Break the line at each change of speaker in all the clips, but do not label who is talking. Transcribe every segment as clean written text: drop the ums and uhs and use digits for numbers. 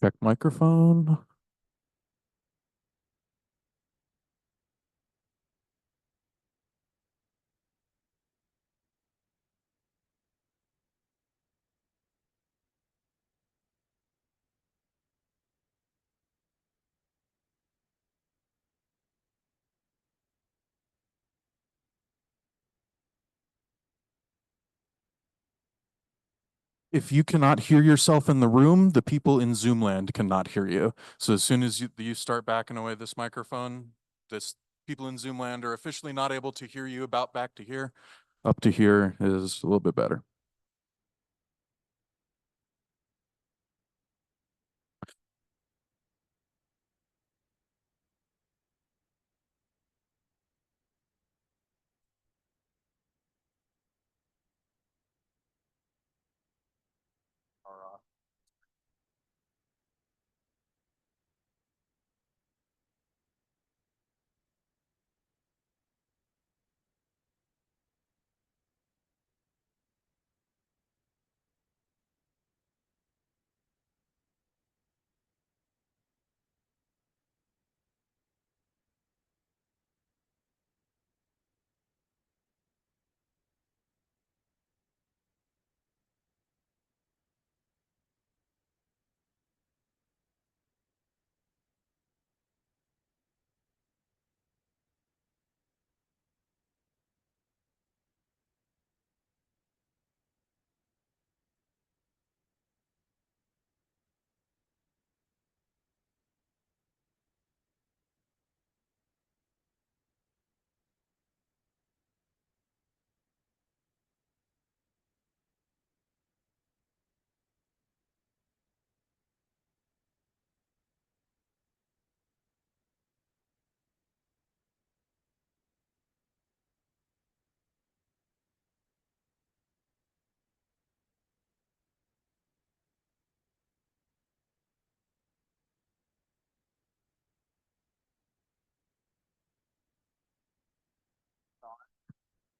Check microphone. If you cannot hear yourself in the room, the people in Zoom land cannot hear you. So as soon as you start backing away this microphone, this people in Zoom land are officially not able to hear you. About back to here, up to here is a little bit better.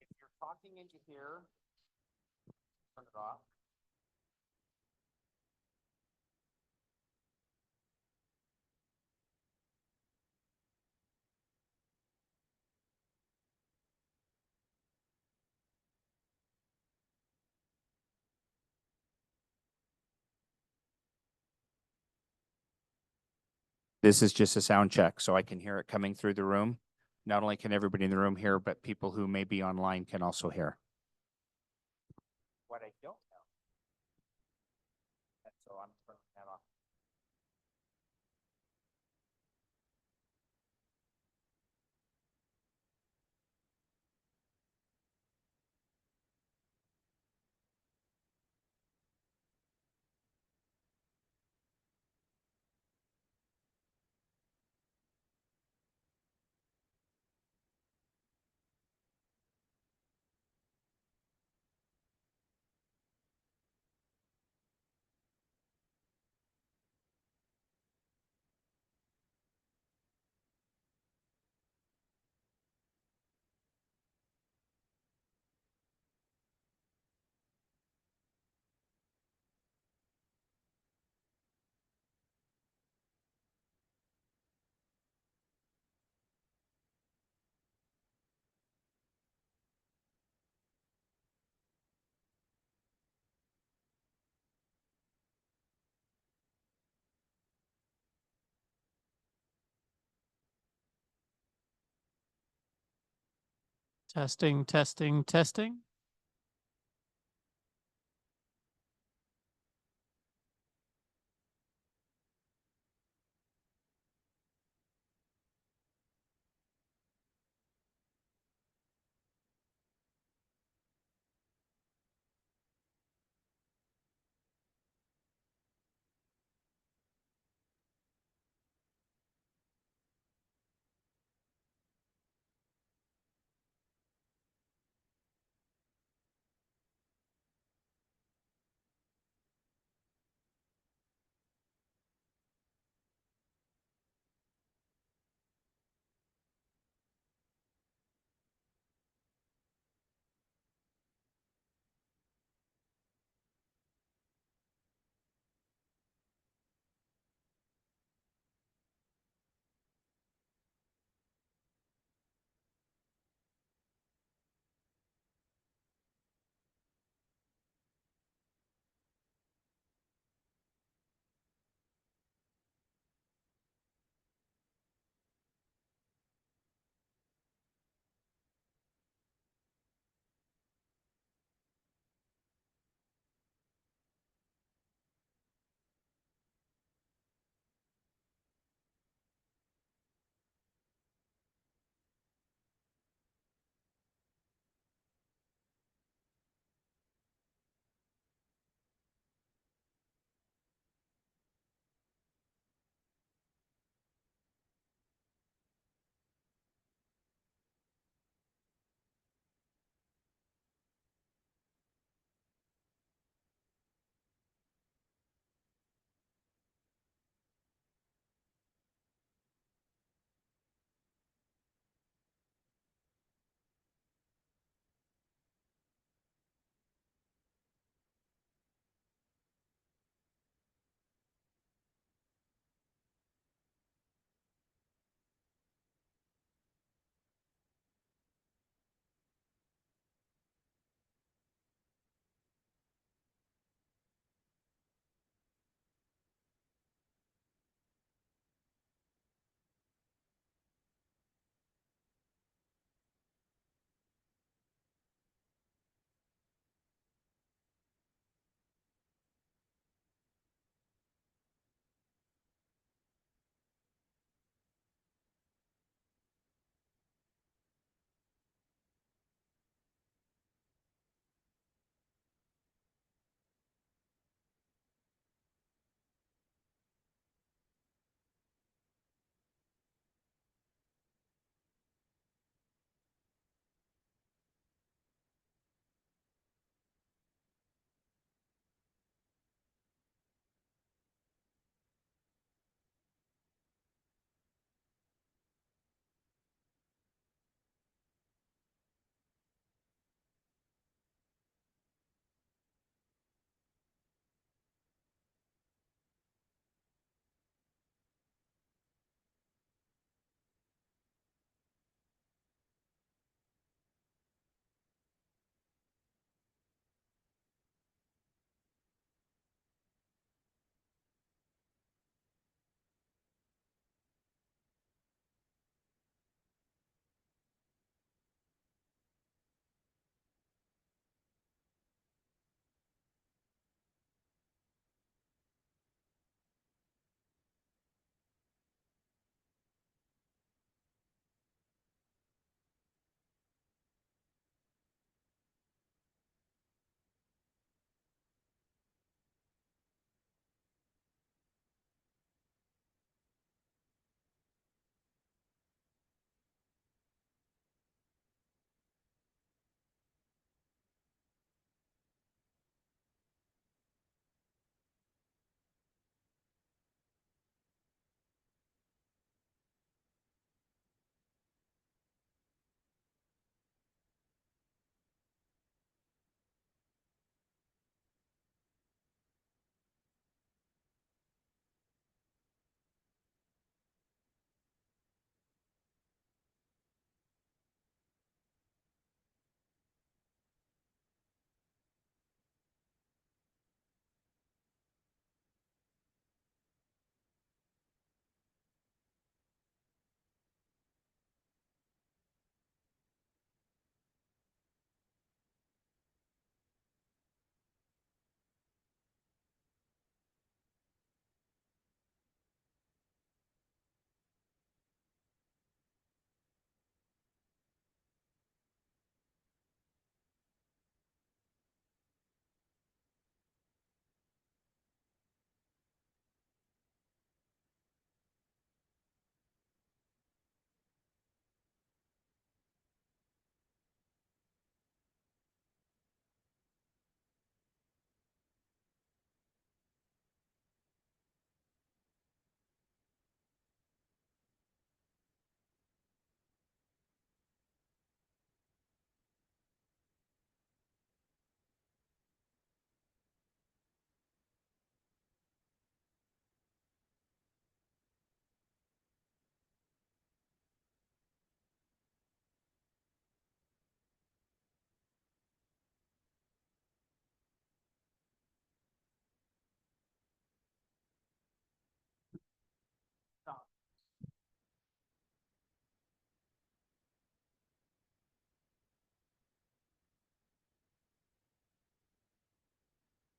If you're talking into here, turn it off. This is just a sound check, so I can hear it coming through the room. Not only can everybody in the room hear, but people who may be online can also hear. What I don't know, and so I'm turning that off.
Testing, testing, testing.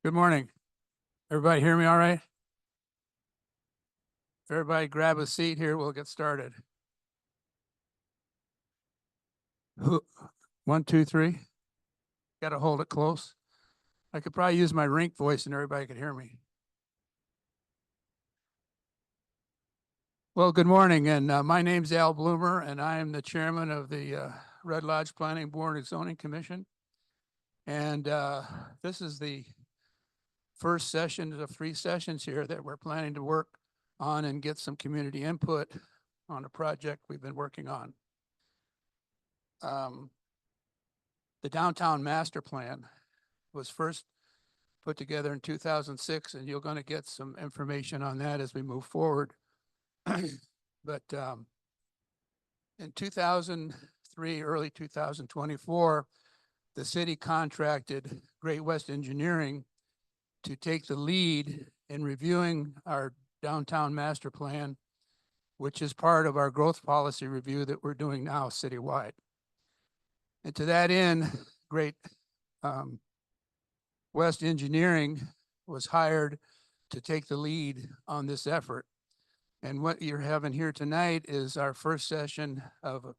Good morning. Everybody hear me all right? If everybody grab a seat here, we'll get started. One, two, three. Got to hold it close. I could probably use my rink voice and everybody could hear me. Well, good morning, and my name's Al Bloomer, and I am the chairman of the Red Lodge Planning Board and Zoning Commission. And this is the first session of 3 sessions here that we're planning to work on and get some community input on a project we've been working on. The Downtown Master Plan was first put together in 2006, and you're going to get some information on that as we move forward. But in 2003, early 2024, the city contracted Great West Engineering to take the lead in reviewing our downtown master plan, which is part of our growth policy review that we're doing now citywide. And to that end, Great West Engineering was hired to take the lead on this effort. And what you're having here tonight is our first session of a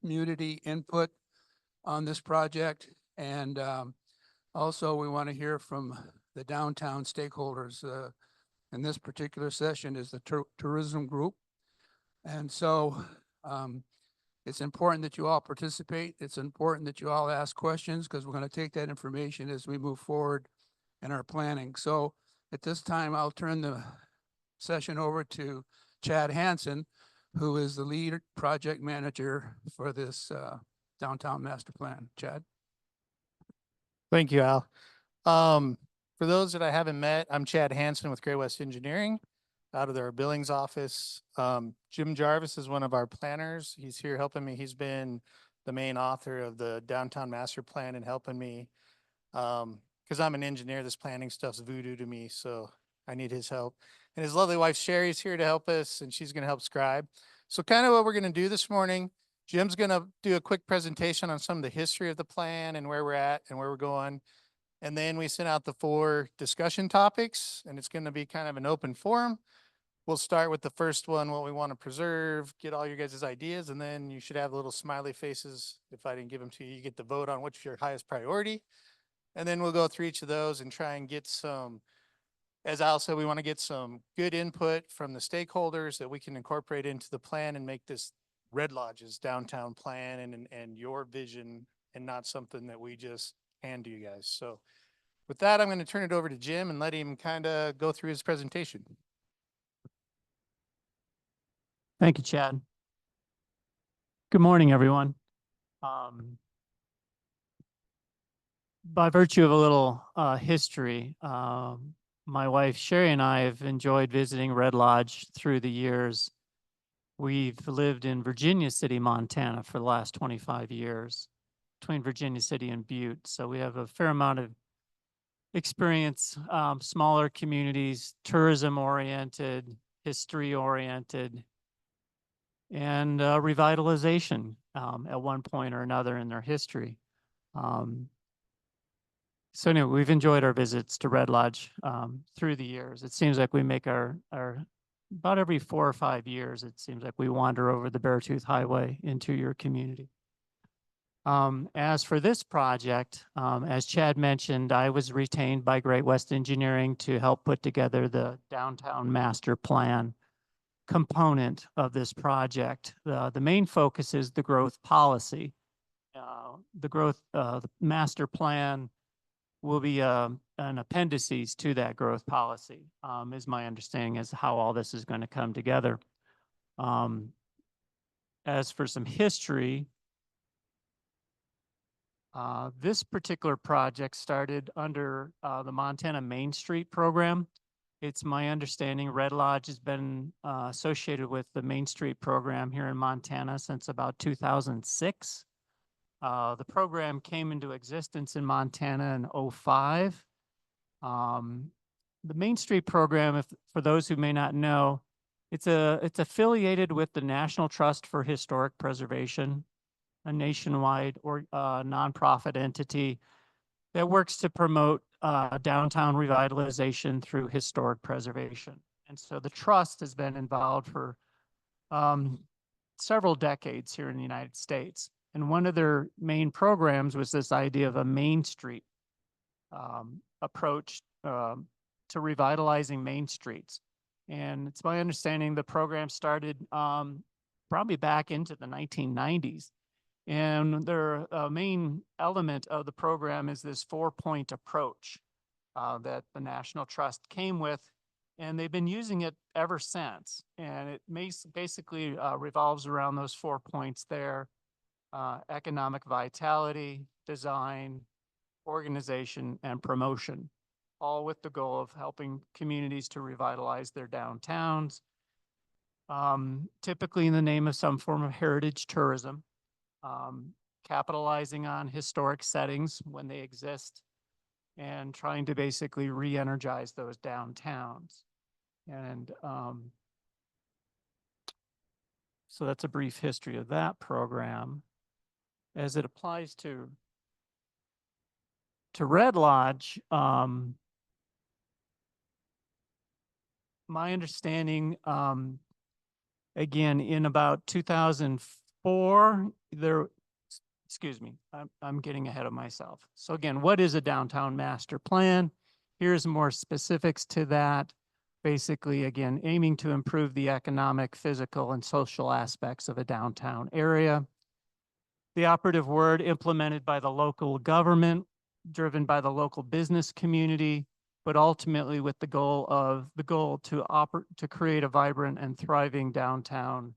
community input on this project. And also we want to hear from the downtown stakeholders. In this particular session is the tourism group. And so it's important that you all participate. It's important that you all ask questions because we're going to take that information as we move forward in our planning. So at this time, I'll turn the session over to Chad Hansen, who is the lead project manager for this downtown master plan. Chad.
Thank you, Al. For those that I haven't met, I'm Chad Hansen with Great West Engineering out of their Billings office. Jim Jarvis is one of our planners. He's here helping me. He's been the main author of the downtown master plan and helping me. Because I'm an engineer, this planning stuff's voodoo to me, so I need his help. And his lovely wife Sherry's here to help us, and she's going to help scribe. So kind of what we're going to do this morning, Jim's going to do a quick presentation on some of the history of the plan and where we're at and where we're going. And then we sent out the 4 discussion topics, and it's going to be kind of an open forum. We'll start with the first one, what we want to preserve, get all your guys' ideas, and then you should have little smiley faces. If I didn't give them to you, you get to vote on which is your highest priority. And then we'll go through each of those and try and get some, as Al said, we want to get some good input from the stakeholders that we can incorporate into the plan and make this Red Lodge's downtown plan and your vision and not something that we just hand to you guys. So with that, I'm going to turn it over to Jim and let him kind of go through his presentation.
Thank you, Chad. Good morning, everyone. By virtue of a little history, my wife Sherry and I have enjoyed visiting Red Lodge through the years. We've lived in Virginia City, Montana for the last 25 years, between Virginia City and Butte. So we have a fair amount of experience, smaller communities, tourism-oriented, history-oriented, and revitalization at one point or another in their history. So anyway, we've enjoyed our visits to Red Lodge through the years. It seems like we make our about every 4 or 5 years, it seems like we wander over the Beartooth Highway into your community. As for this project, as Chad mentioned, I was retained by Great West Engineering to help put together the downtown master plan component of this project. The main focus is the growth policy. The master plan will be an appendices to that growth policy, is my understanding as how all this is going to come together. As for some history, this particular project started under the Montana Main Street program. It's my understanding Red Lodge has been associated with the Main Street program here in Montana since about 2006. The program came into existence in Montana in 2005. The Main Street program, for those who may not know, it's affiliated with the National Trust for Historic Preservation, a nationwide or nonprofit entity that works to promote downtown revitalization through historic preservation. And so the trust has been involved for several decades here in the United States. And one of their main programs was this idea of a Main Street approach to revitalizing main streets. And it's my understanding the program started probably back into the 1990s. And their main element of the program is this 4-point approach that the National Trust came with, and they've been using it ever since. And it basically revolves around those 4 points there: economic vitality, design, organization, and promotion, all with the goal of helping communities to revitalize their downtowns, typically in the name of some form of heritage tourism, capitalizing on historic settings when they exist, and trying to basically re-energize those downtowns. And so that's a brief history of that program. As it applies to Red Lodge, my understanding, again, in about 2004, excuse me, I'm getting ahead of myself. So again, what is a downtown master plan? Here's more specifics to that. Basically, again, aiming to improve the economic, physical, and social aspects of a downtown area. The operative word: implemented by the local government, driven by the local business community, but ultimately with the goal to create a vibrant and thriving downtown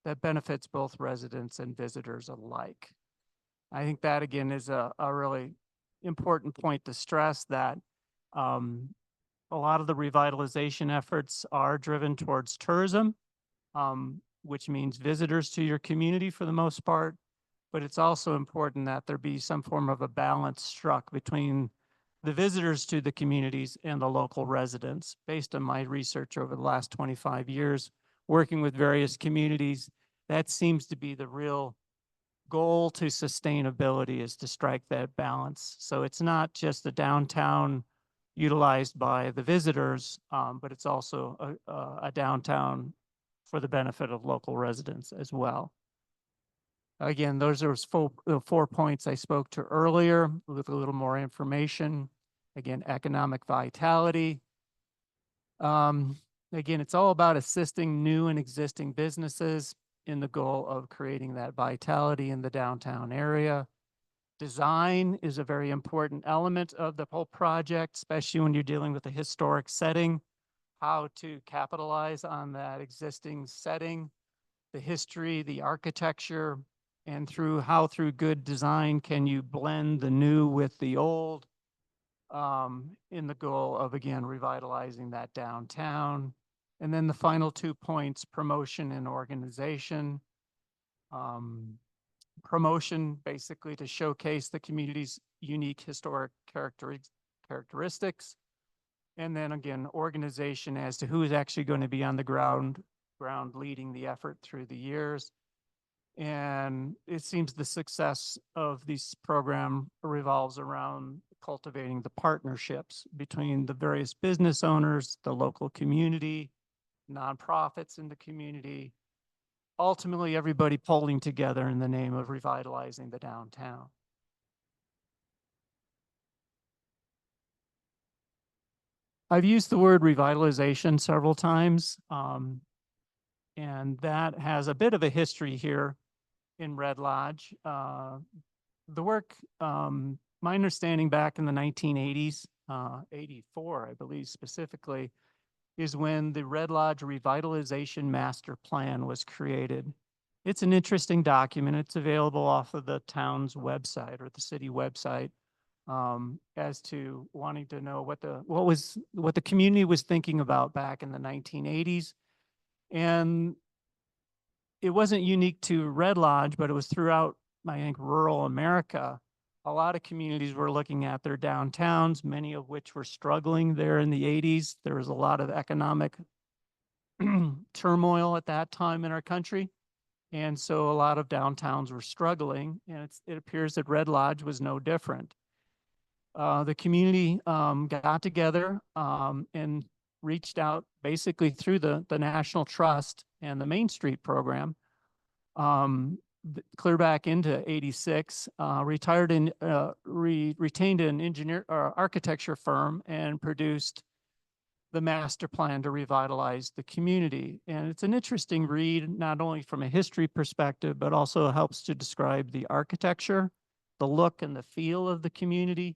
that benefits both residents and visitors alike. I think that, again, is a really important point to stress, that a lot of the revitalization efforts are driven towards tourism, which means visitors to your community for the most part. But it's also important that there be some form of a balance struck between the visitors to the communities and the local residents. Based on my research over the last 25 years, working with various communities, that seems to be the real goal to sustainability, is to strike that balance. So it's not just the downtown utilized by the visitors, but it's also a downtown for the benefit of local residents as well. Again, those are 4 points I spoke to earlier with a little more information. Again, economic vitality. Again, it's all about assisting new and existing businesses in the goal of creating that vitality in the downtown area. Design is a very important element of the whole project, especially when you're dealing with a historic setting. How to capitalize on that existing setting, the history, the architecture, and through good design can you blend the new with the old, in the goal of, again, revitalizing that downtown. And then the final 2 points: promotion and organization. Promotion, basically to showcase the community's unique historic characteristics. And then again, organization as to who is actually going to be on the ground leading the effort through the years. And it seems the success of this program revolves around cultivating the partnerships between the various business owners, the local community, nonprofits in the community, ultimately everybody pulling together in the name of revitalizing the downtown. I've used the word revitalization several times, and that has a bit of a history here in Red Lodge. The work, my understanding, back in the 1980s, 84, I believe specifically, is when the Red Lodge Revitalization Master Plan was created. It's an interesting document. It's available off of the town's website or the city website, as to wanting to know what the community was thinking about back in the 1980s. And it wasn't unique to Red Lodge, but it was throughout, I think, rural America. A lot of communities were looking at their downtowns, many of which were struggling there in the 80s. There was a lot of economic turmoil at that time in our country. And so a lot of downtowns were struggling, and it appears that Red Lodge was no different. the community got together and reached out basically through the National Trust and the Main Street program, clear back into 86, retired and retained an engineer or architecture firm and produced the master plan to revitalize the community. And it's an interesting read, not only from a history perspective, but also helps to describe the architecture, the look and the feel of the community.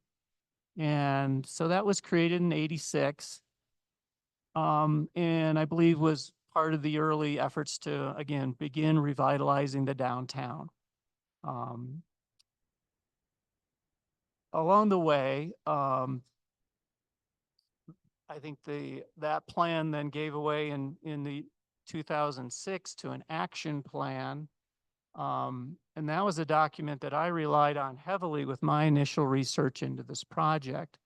And so that was created in 86. And I believe was part of the early efforts to, again, begin revitalizing the downtown. Along the way, I think that plan then gave away in the 2006 to an action plan. And that was a document that I relied on heavily with my initial research into this project.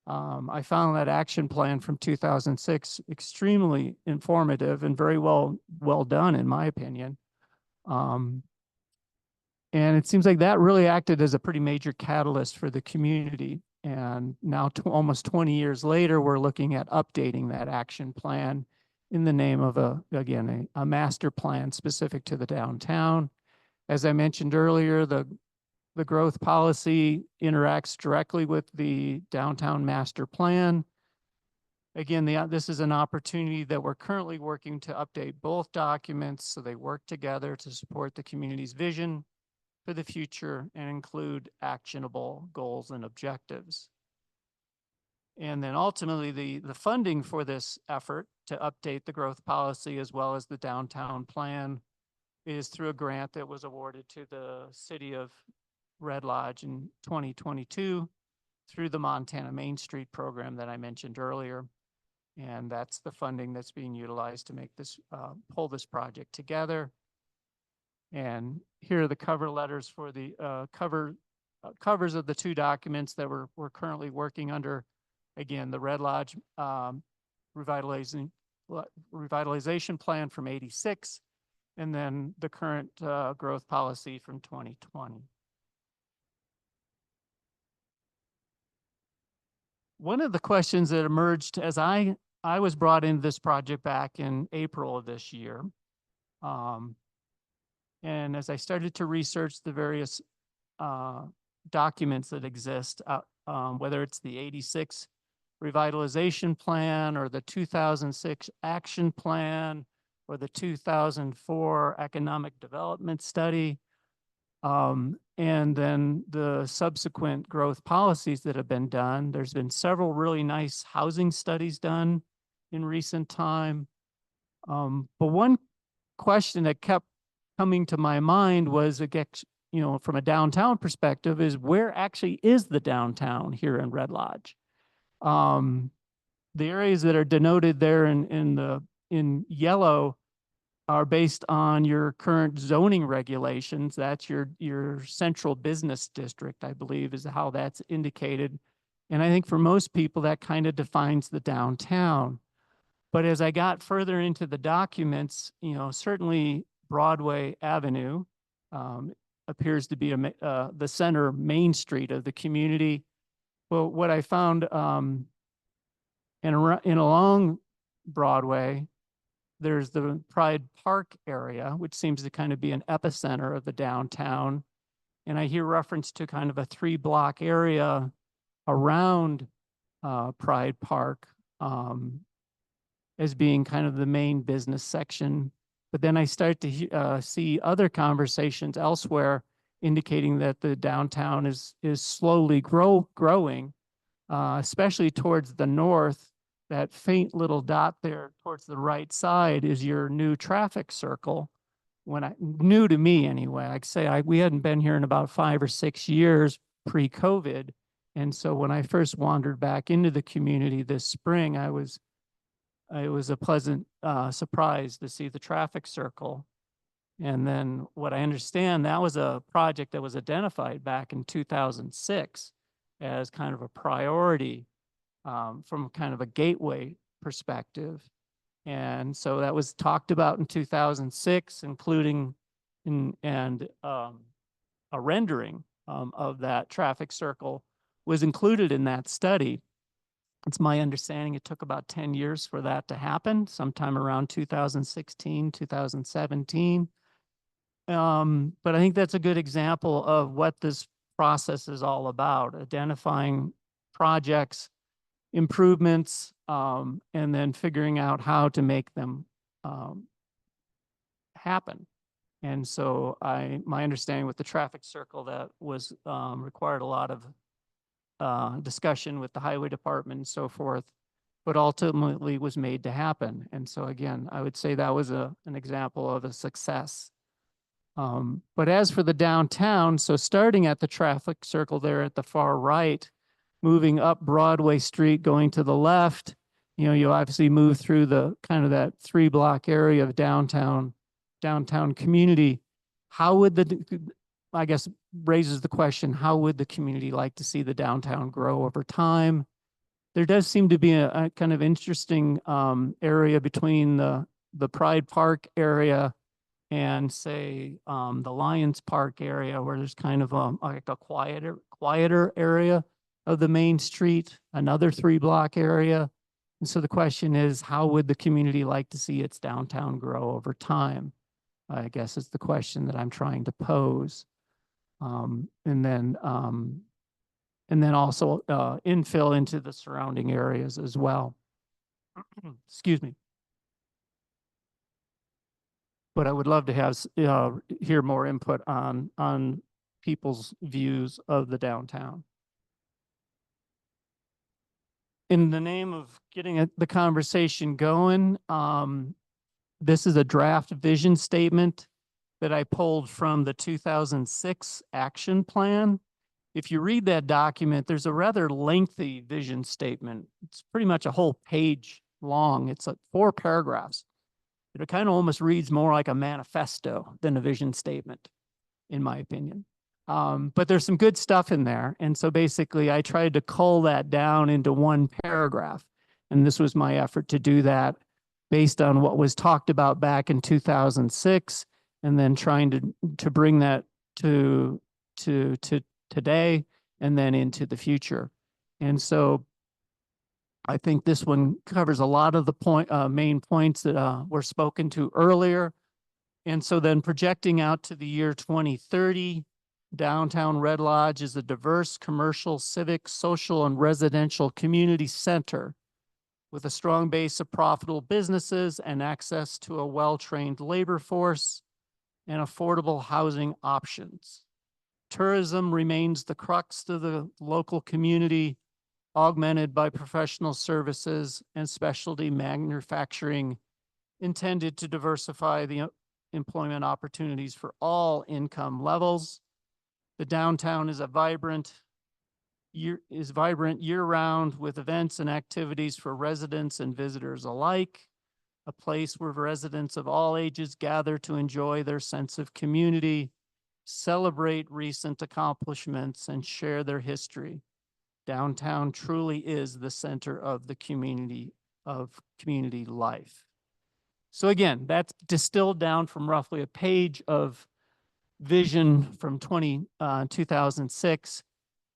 I found that action plan from 2006 extremely informative and very well done, in my opinion. And it seems like that really acted as a pretty major catalyst for the community. And now almost 20 years later, we're looking at updating that action plan in the name of a master plan specific to the downtown. As I mentioned earlier, the growth policy interacts directly with the downtown master plan. Again, this is an opportunity that we're currently working to update both documents so they work together to support the community's vision for the future and include actionable goals and objectives. And then ultimately, the funding for this effort to update the growth policy as well as the downtown plan is through a grant that was awarded to the city of Red Lodge in 2022 through the Montana Main Street program that I mentioned earlier. And that's the funding that's being utilized to make this, pull this project together. And here are the cover letters for the covers of the two documents that we're currently working under. Again, the Red Lodge revitalization plan from 86, and then the current growth policy from 2020. One of the questions that emerged as I was brought into this project back in April of this year, and as I started to research the various documents that exist, whether it's the 86 revitalization plan or the 2006 action plan or the 2004 economic development study, and then the subsequent growth policies that have been done. There's been several really nice housing studies done in recent time. But one question that kept coming to my mind was, from a downtown perspective, is where actually is the downtown here in Red Lodge? The areas that are denoted there in yellow are based on your current zoning regulations. That's your central business district, I believe, is how that's indicated. And I think for most people, that kind of defines the downtown. But as I got further into the documents, certainly Broadway Avenue appears to be the center main street of the community. Well, what I found in along Broadway, there's the Pride Park area, which seems to kind of be an epicenter of the downtown. And I hear reference to kind of a 3-block area around Pride Park as being kind of the main business section. But then I start to see other conversations elsewhere indicating that the downtown is slowly growing, especially towards the north. That faint little dot there towards the right side is your new traffic circle. New to me anyway, I'd say we hadn't been here in about 5 or 6 years pre-COVID. And so when I first wandered back into the community this spring, it was a pleasant surprise to see the traffic circle. And then what I understand, that was a project that was identified back in 2006 as kind of a priority from kind of a gateway perspective. And so that was talked about in 2006, including a rendering of that traffic circle was included in that study. It's my understanding it took about 10 years for that to happen, sometime around 2016, 2017. But I think that's a good example of what this process is all about, identifying projects, improvements, and then figuring out how to make them happen. And so my understanding with the traffic circle, that was required a lot of discussion with the highway department and so forth, but ultimately was made to happen. And so again, I would say that was an example of a success. But as for the downtown, so starting at the traffic circle there at the far right, moving up Broadway Street, going to the left, you obviously move through the kind of that 3-block area of downtown community. How would I guess raises the question, how would the community like to see the downtown grow over time? There does seem to be a kind of interesting area between the Pride Park area and say the Lions Park area, where there's kind of like a quieter area of the main street, another 3-block area. And so the question is, how would the community like to see its downtown grow over time? I guess is the question that I'm trying to pose. And then also infill into the surrounding areas as well. Excuse me. But I would love to have hear more input on people's views of the downtown. In the name of getting the conversation going, this is a draft vision statement that I pulled from the 2006 action plan. If you read that document, there's a rather lengthy vision statement. It's pretty much a whole page long. It's like 4 paragraphs. It kind of almost reads more like a manifesto than a vision statement, in my opinion. But there's some good stuff in there. And so basically I tried to cull that down into 1 paragraph. And this was my effort to do that based on what was talked about back in 2006, and then trying to bring that to today and then into the future. And so I think this one covers a lot of the main points that were spoken to earlier. And so then projecting out to the year 2030, downtown Red Lodge is a diverse commercial, civic, social, and residential community center with a strong base of profitable businesses and access to a well-trained labor force and affordable housing options. Tourism remains the crux of the local community, augmented by professional services and specialty manufacturing intended to diversify the employment opportunities for all income levels. The downtown is vibrant year-round with events and activities for residents and visitors alike, a place where residents of all ages gather to enjoy their sense of community, celebrate recent accomplishments, and share their history. Downtown truly is the center of the community life. So again, that's distilled down from roughly a page of vision from 2006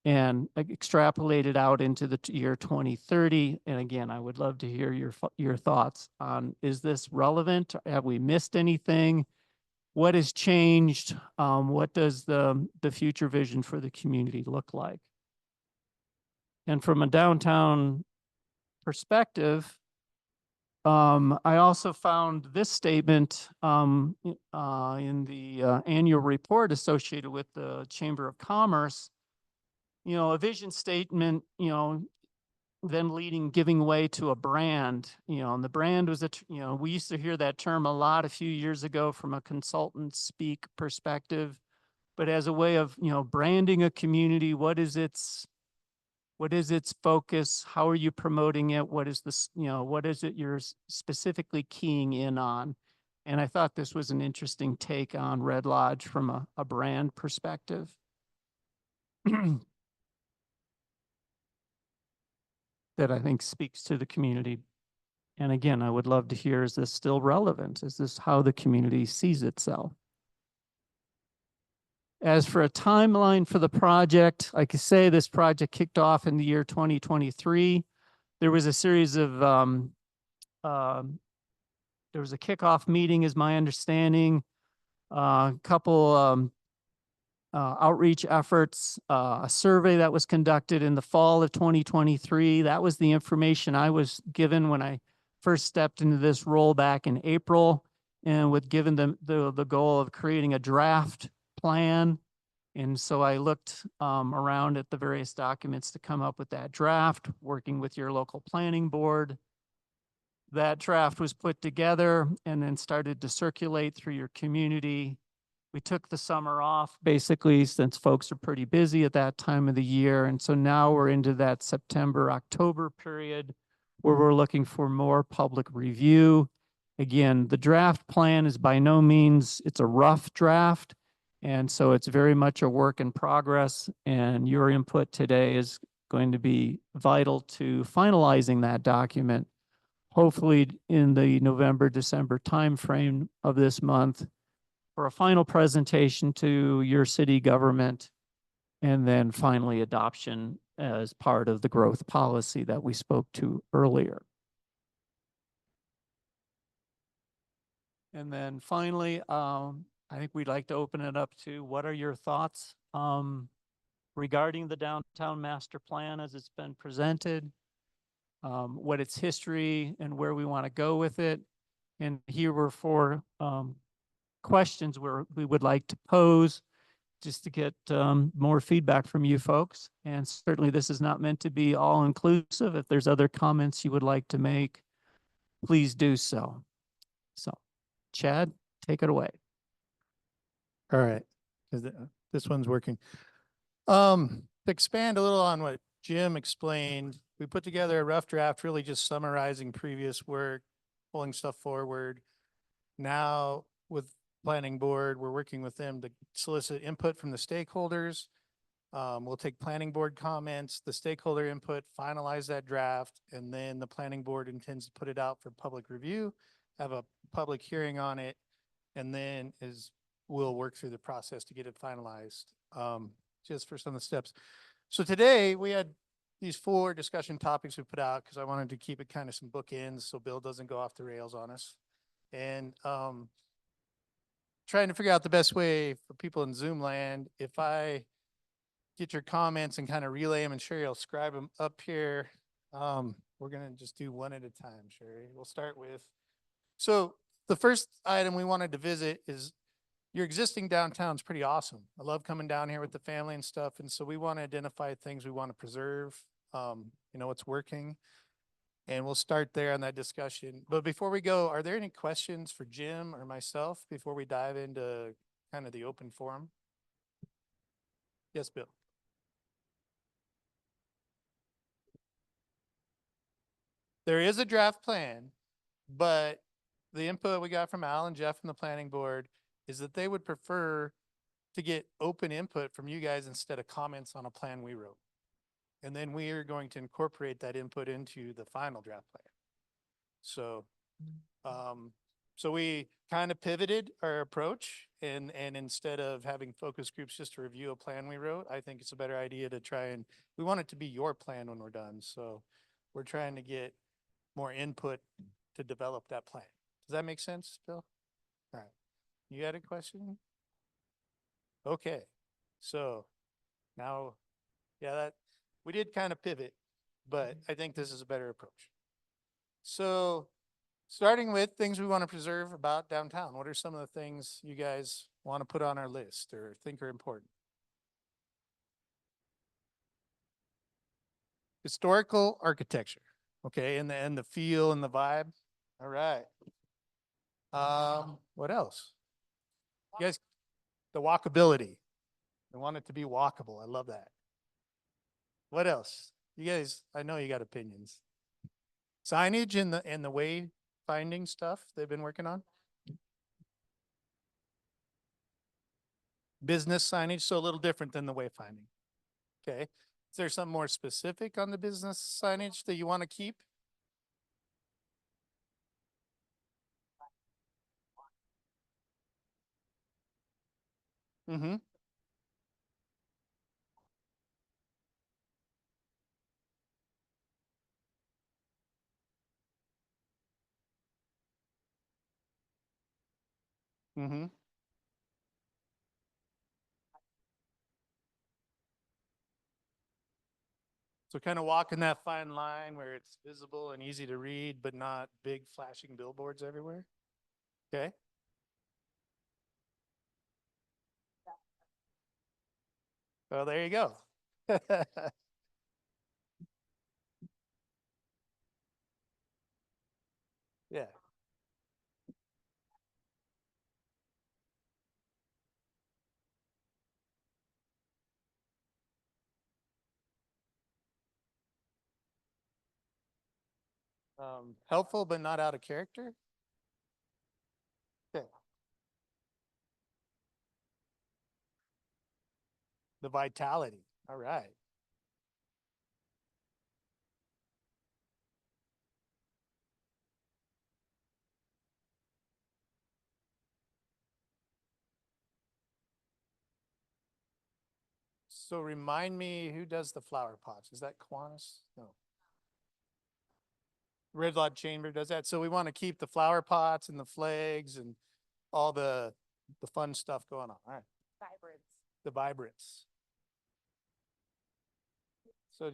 and extrapolated out into the year 2030. And again, I would love to hear your thoughts on, is this relevant? Have we missed anything? What has changed? What does the future vision for the community look like? And from a downtown perspective, I also found this statement in the annual report associated with the Chamber of Commerce. A vision statement, then giving way to a brand, and the brand was we used to hear that term a lot a few years ago from a consultant speak perspective, but as a way of, branding a community, what is its focus? How are you promoting it? What is this, what is it you're specifically keying in on? And I thought this was an interesting take on Red Lodge from a brand perspective. That I think speaks to the community. And again, I would love to hear, is this still relevant? Is this how the community sees itself? As for a timeline for the project, like I say, this project kicked off in the year 2023. There was a series of, there was a kickoff meeting, is my understanding, a couple outreach efforts, a survey that was conducted in the fall of 2023. That was the information I was given when I first stepped into this role back in April, and with given the goal of creating a draft plan. And so I looked around at the various documents to come up with that draft, working with your local planning board. That draft was put together and then started to circulate through your community. We took the summer off basically since folks are pretty busy at that time of the year. And so now we're into that September, October period where we're looking for more public review. Again, the draft plan is by no means, it's a rough draft. And so it's very much a work in progress, and your input today is going to be vital to finalizing that document, hopefully in the November, December timeframe of this month, for a final presentation to your city government, and then finally adoption as part of the growth policy that we spoke to earlier. And then finally, I think we'd like to open it up to what are your thoughts regarding the downtown master plan as it's been presented, what its history and where we want to go with it. And here were four questions where we would like to pose just to get more feedback from you folks. And certainly this is not meant to be all inclusive. If there's other comments you would like to make, please do so. So Chad, take it away.
All right, this one's working. To expand a little on what Jim explained, we put together a rough draft, really just summarizing previous work, pulling stuff forward. Now with planning board, we're working with them to solicit input from the stakeholders. We'll take planning board comments, the stakeholder input, finalize that draft, and then the planning board intends to put it out for public review, have a public hearing on it, and then we'll work through the process to get it finalized. Just for some of the steps. So today we had these 4 discussion topics we put out because I wanted to keep it kind of some bookends so Bill doesn't go off the rails on us. And trying to figure out the best way for people in Zoom land. If I get your comments and kind of relay them, and Sherry will scribe them up here. We're going to just do one at a time, Sherry. We'll start with, so the first item we wanted to visit is your existing downtown's pretty awesome. I love coming down here with the family and stuff. And so we want to identify things we want to preserve, what's working. And we'll start there on that discussion. But before we go, are there any questions for Jim or myself before we dive into kind of the open forum? Yes, Bill. There is a draft plan, but the input we got from Al and Jeff from the planning board is that they would prefer to get open input from you guys instead of comments on a plan we wrote. And then we are going to incorporate that input into the final draft plan. So, so we kind of pivoted our approach, and instead of having focus groups just to review a plan we wrote, I think it's a better idea to try and, we want it to be your plan when we're done. So we're trying to get more input to develop that plan. Does that make sense, Bill? All right. You had a question? Okay. So now, yeah, we did kind of pivot, but I think this is a better approach. So starting with things we want to preserve about downtown, what are some of the things you guys want to put on our list or think are important? Historical architecture, okay, and the feel and the vibe. All right. What else? You guys, the walkability. I want it to be walkable. I love that. What else? You guys, I know you got opinions. Signage and the wayfinding stuff they've been working on. Business signage, so a little different than the wayfinding. Okay. Is there something more specific on the business signage that you want to keep? Mm-hmm. Mm-hmm. So kind of walking that fine line where it's visible and easy to read, but not big flashing billboards everywhere. Okay. Well, there you go. Yeah. Helpful, but not out of character. Okay. The vitality. All right. So remind me, who does the flower pots? Is that Kiwanis? No. Red Lodge Chamber does that. So we want to keep the flower pots and the flags and all the fun stuff going on. All right.
Vibrance.
The vibrance. So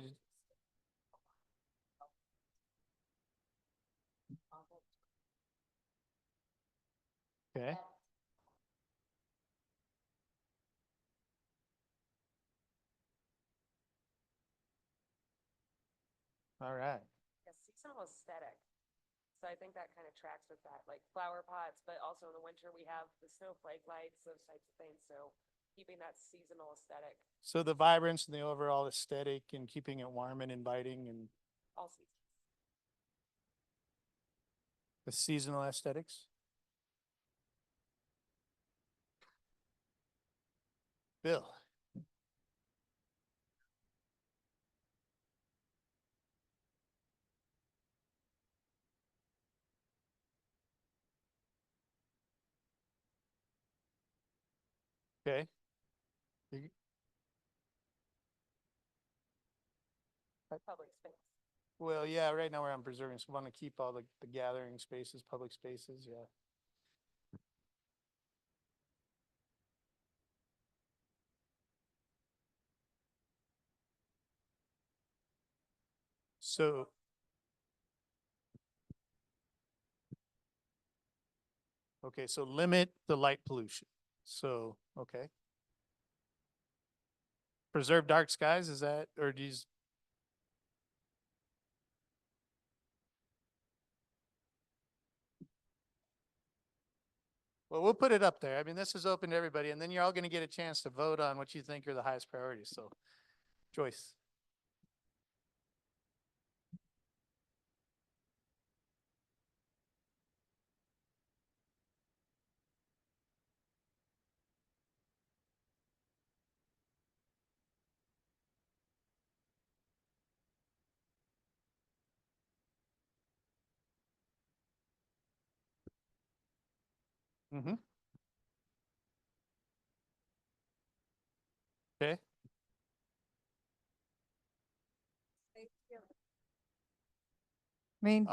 okay. All right.
A seasonal aesthetic. So I think that kind of tracks with that, like flower pots, but also in the winter we have the snowflake lights, those types of things. So keeping that seasonal aesthetic
So the vibrance and the overall aesthetic and keeping it warm and inviting and
all seasons.
the seasonal aesthetics. Bill. Okay. You-
Public space.
Well, yeah, right now we're on preserving, so we want to keep all the gathering spaces, public spaces, yeah. So. Okay, so limit the light pollution. So, okay. Preserve dark skies, is that, or do you? Well, we'll put it up there. I mean, this is open to everybody, and then you're all gonna get a chance to vote on what you think are the highest priorities, so. Joyce. Mm-hmm. Okay.
I mean,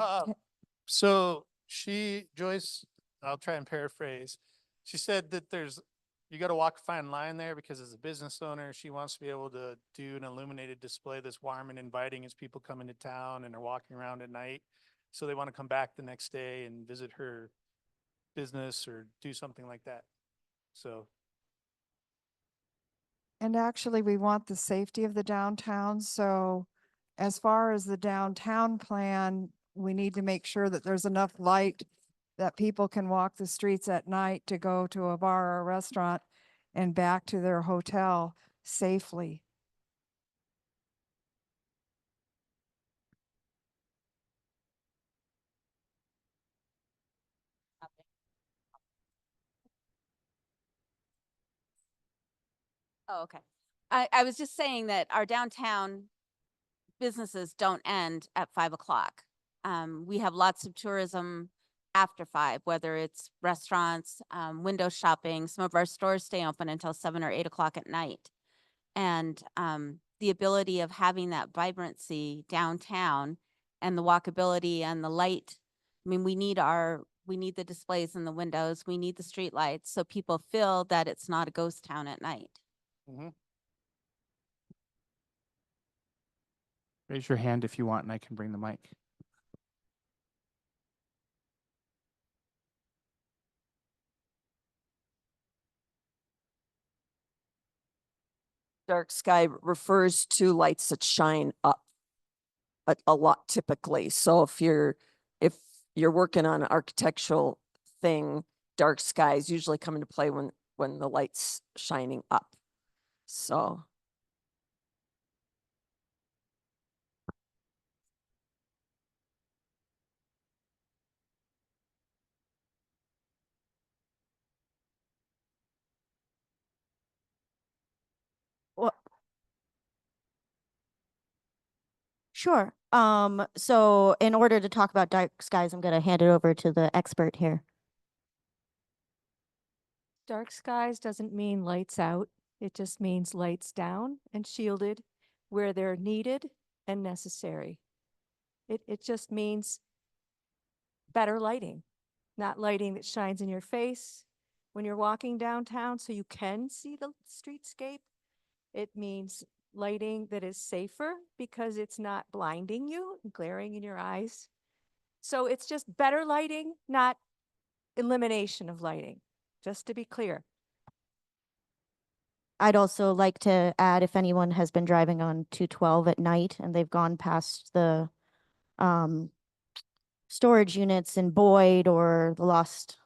So Joyce, I'll try and paraphrase. She said that you gotta walk a fine line there because as a business owner, she wants to be able to do an illuminated display that's warm and inviting as people come into town and are walking around at night. So they want to come back the next day and visit her business or do something like that. So,
and actually, we want the safety of the downtown, so as far as the downtown plan, we need to make sure that there's enough light that people can walk the streets at night to go to a bar or a restaurant and back to their hotel safely.
Oh, okay. I was just saying that our downtown businesses don't end at 5 o'clock. We have lots of tourism after 5, whether it's restaurants, window shopping. Some of our stores stay open until 7 or 8 o'clock at night. And the ability of having that vibrancy downtown and the walkability and the light. I mean, we need our We need the displays in the windows. We need the street lights so people feel that it's not a ghost town at night.
Raise your hand if you want and I can bring the mic.
Dark sky refers to lights that shine up a lot typically. So if you're working on an architectural thing, dark skies usually come into play when the light's shining up. So
Sure. So in order to talk about dark skies, I'm going to hand it over to the expert here.
Dark skies doesn't mean lights out. It just means lights down and shielded where they're needed and necessary. It just means better lighting, not lighting that shines in your face when you're walking downtown so you can see the streetscape. It means lighting that is safer because it's not blinding you and glaring in your eyes. So it's just better lighting, not elimination of lighting, just to be clear.
I'd also like to add, if anyone has been driving on 212 at night and they've gone past the storage units in Boyd or the Lost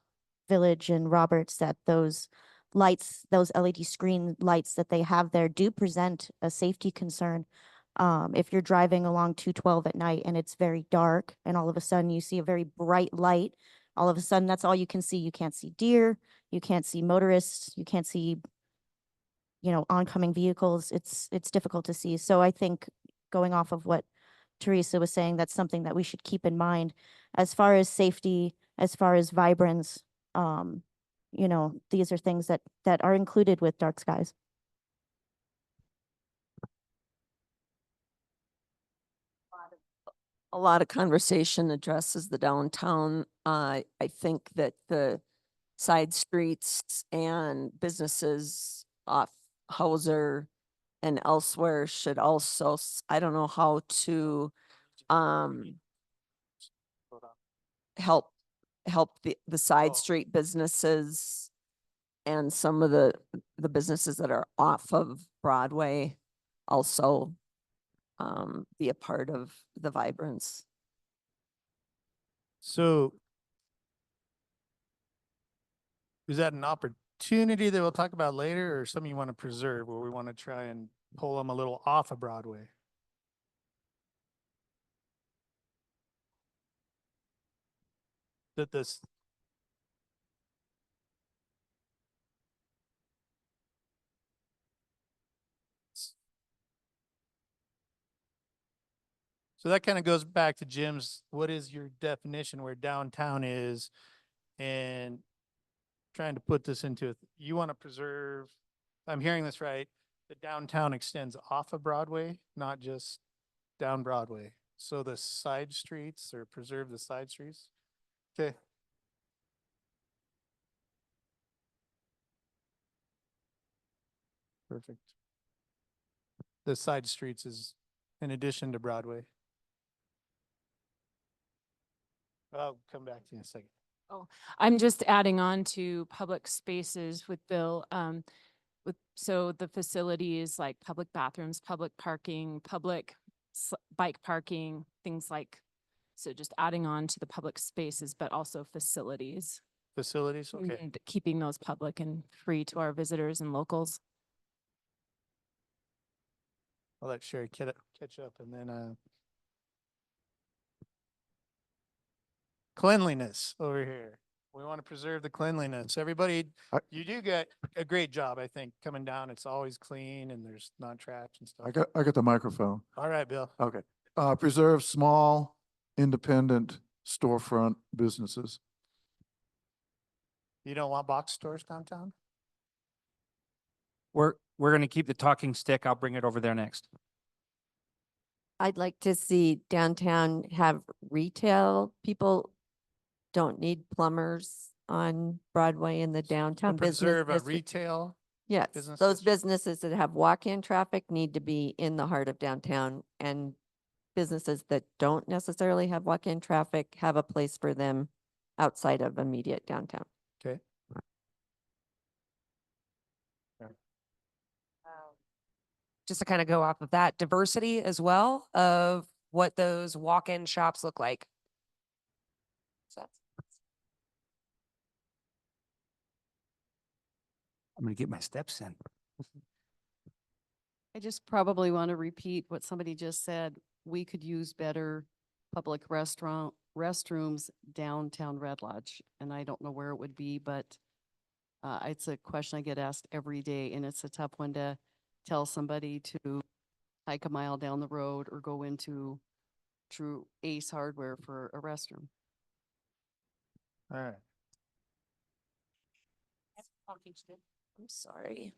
Village in Roberts, that those lights, those LED screen lights that they have there do present a safety concern. If you're driving along 212 at night and it's very dark and all of a sudden you see a very bright light, all of a sudden that's all you can see. You can't see deer, you can't see motorists, you can't see, you know, oncoming vehicles. It's difficult to see. So I think going off of what Teresa was saying, that's something that we should keep in mind as far as safety, as far as vibrance. You know, these are things that are included with dark skies.
a lot of conversation addresses the downtown. I think that the side streets and businesses off Hauser and elsewhere should also, I don't know how to help the side street businesses and some of the businesses that are off of Broadway also be a part of the vibrance.
So is that an opportunity that we'll talk about later, or something you want to preserve, or we want to try and pull them a little off of Broadway? That this. So that kind of goes back to Jim's, what is your definition where downtown is? And trying to put this into, you want to preserve, I'm hearing this right, the downtown extends off of Broadway, not just down Broadway. So the side streets, or preserve the side streets? Okay. Perfect. The side streets is in addition to Broadway. I'll come back to you in a second.
I'm just adding on to public spaces with Bill. So the facilities like public bathrooms, public parking, public bike parking, things like, so just adding on to the public spaces, but also facilities.
Facilities, okay.
And keeping those public and free to our visitors and locals.
I'll let Sherry catch up, and then cleanliness over here. We want to preserve the cleanliness. Everybody, you do get a great job, I think, coming down. It's always clean and there's not trash and stuff.
I got the microphone.
All right, Bill.
Okay. Preserve small, independent storefront businesses.
You don't want box stores downtown?
We're going to keep the talking stick. I'll bring it over there next.
I'd like to see downtown have retail people don't need plumbers on Broadway in the downtown business
Preserve a
district.
retail.
Yes,
business
those
district.
businesses that have walk-in traffic need to be in the heart of downtown, and businesses that don't necessarily have walk-in traffic have a place for them outside of immediate downtown.
Okay.
Just to kind of go off of that, diversity as well of what those walk-in shops look like. So
I'm gonna get my steps in.
I just probably want to repeat what somebody just said. We could use better public restrooms downtown Red Lodge. And I don't know where it would be, but it's a question I get asked every day, and it's a tough one to tell somebody to hike a mile down the road or go into True Ace Hardware for a restroom.
All right.
I'm sorry.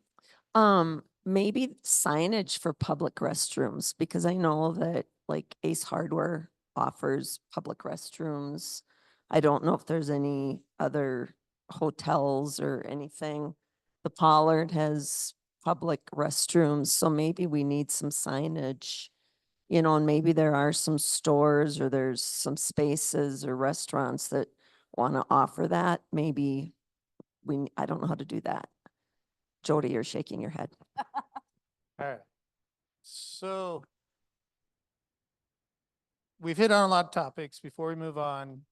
Maybe signage for public restrooms, because I know that like Ace Hardware offers public restrooms. I don't know if there's any other hotels or anything. The Pollard has public restrooms, so maybe we need some signage. You know, and maybe there are some stores or there's some spaces or restaurants that want to offer that. Maybe I don't know how to do that. Jody, you're shaking your head.
All right. So we've hit on a lot of topics. Before we move on,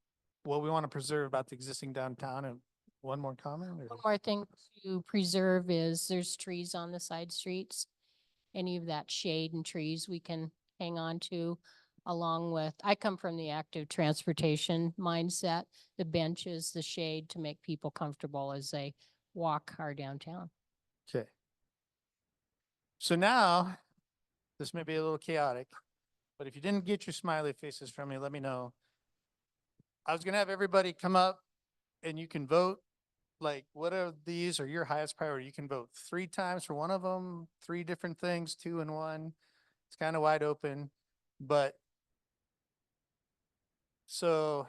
what we want to preserve about the existing downtown, and one more comment?
One more thing to preserve is there's trees on the side streets. Any of that shade and trees we can hang on to, along with, I come from the active transportation mindset, the benches, the shade to make people comfortable as they walk our downtown.
Okay. So now, this may be a little chaotic, but if you didn't get your smiley faces from me, let me know. I was gonna have everybody come up and you can vote, like, what of these are your highest priority? You can vote 3 times for one of them, 3 different things, 2 and 1. It's kind of wide open, but so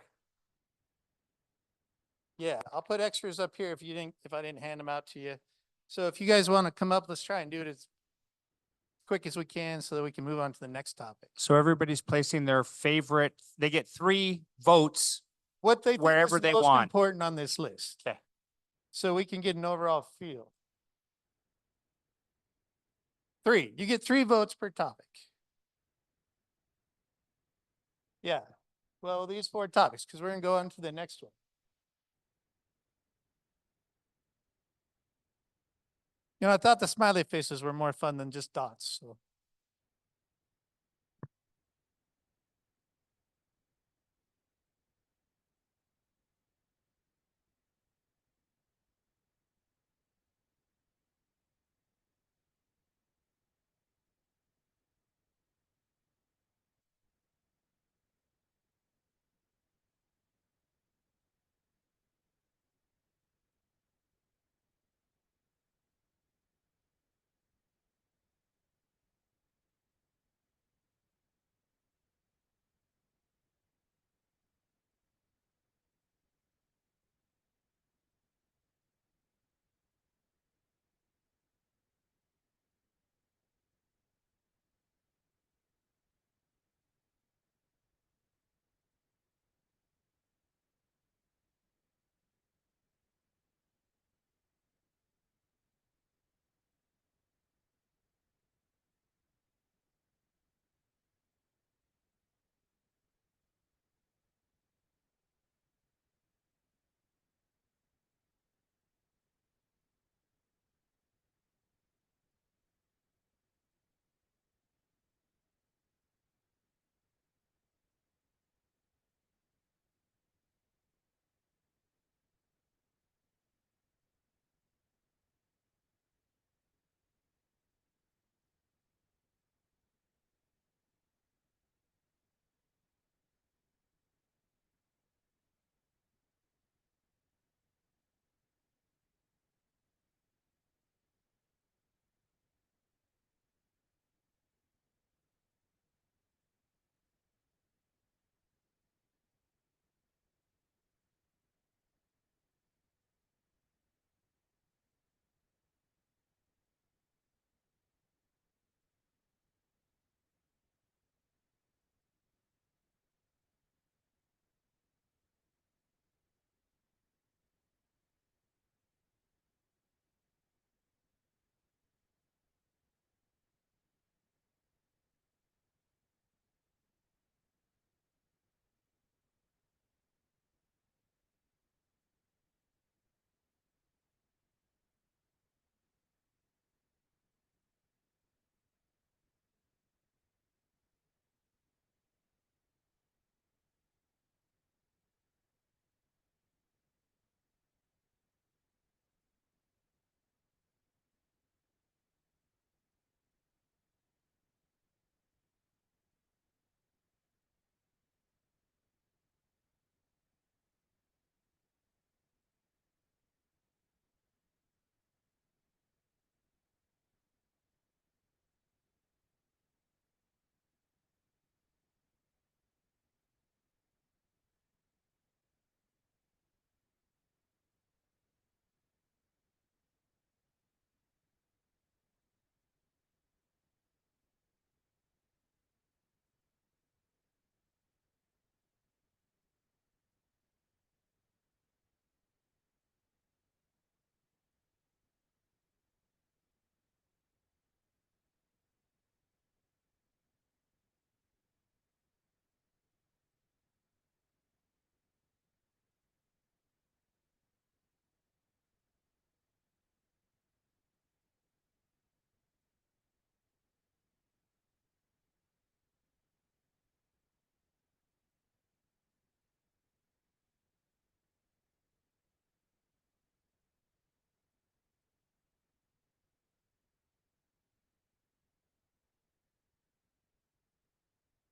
yeah, I'll put extras up here if I didn't hand them out to you. So if you guys want to come up, let's try and do it as quick as we can so that we can move on to the next topic.
So everybody's placing their favorite, they get 3 votes.
What they think is
Wherever
the
they
most
want.
important on this list.
Okay.
So we can get an overall feel. 3, you get 3 votes per topic. Yeah, well, these 4 topics, because we're gonna go on to the next one. You know, I thought the smiley faces were more fun than just dots, so.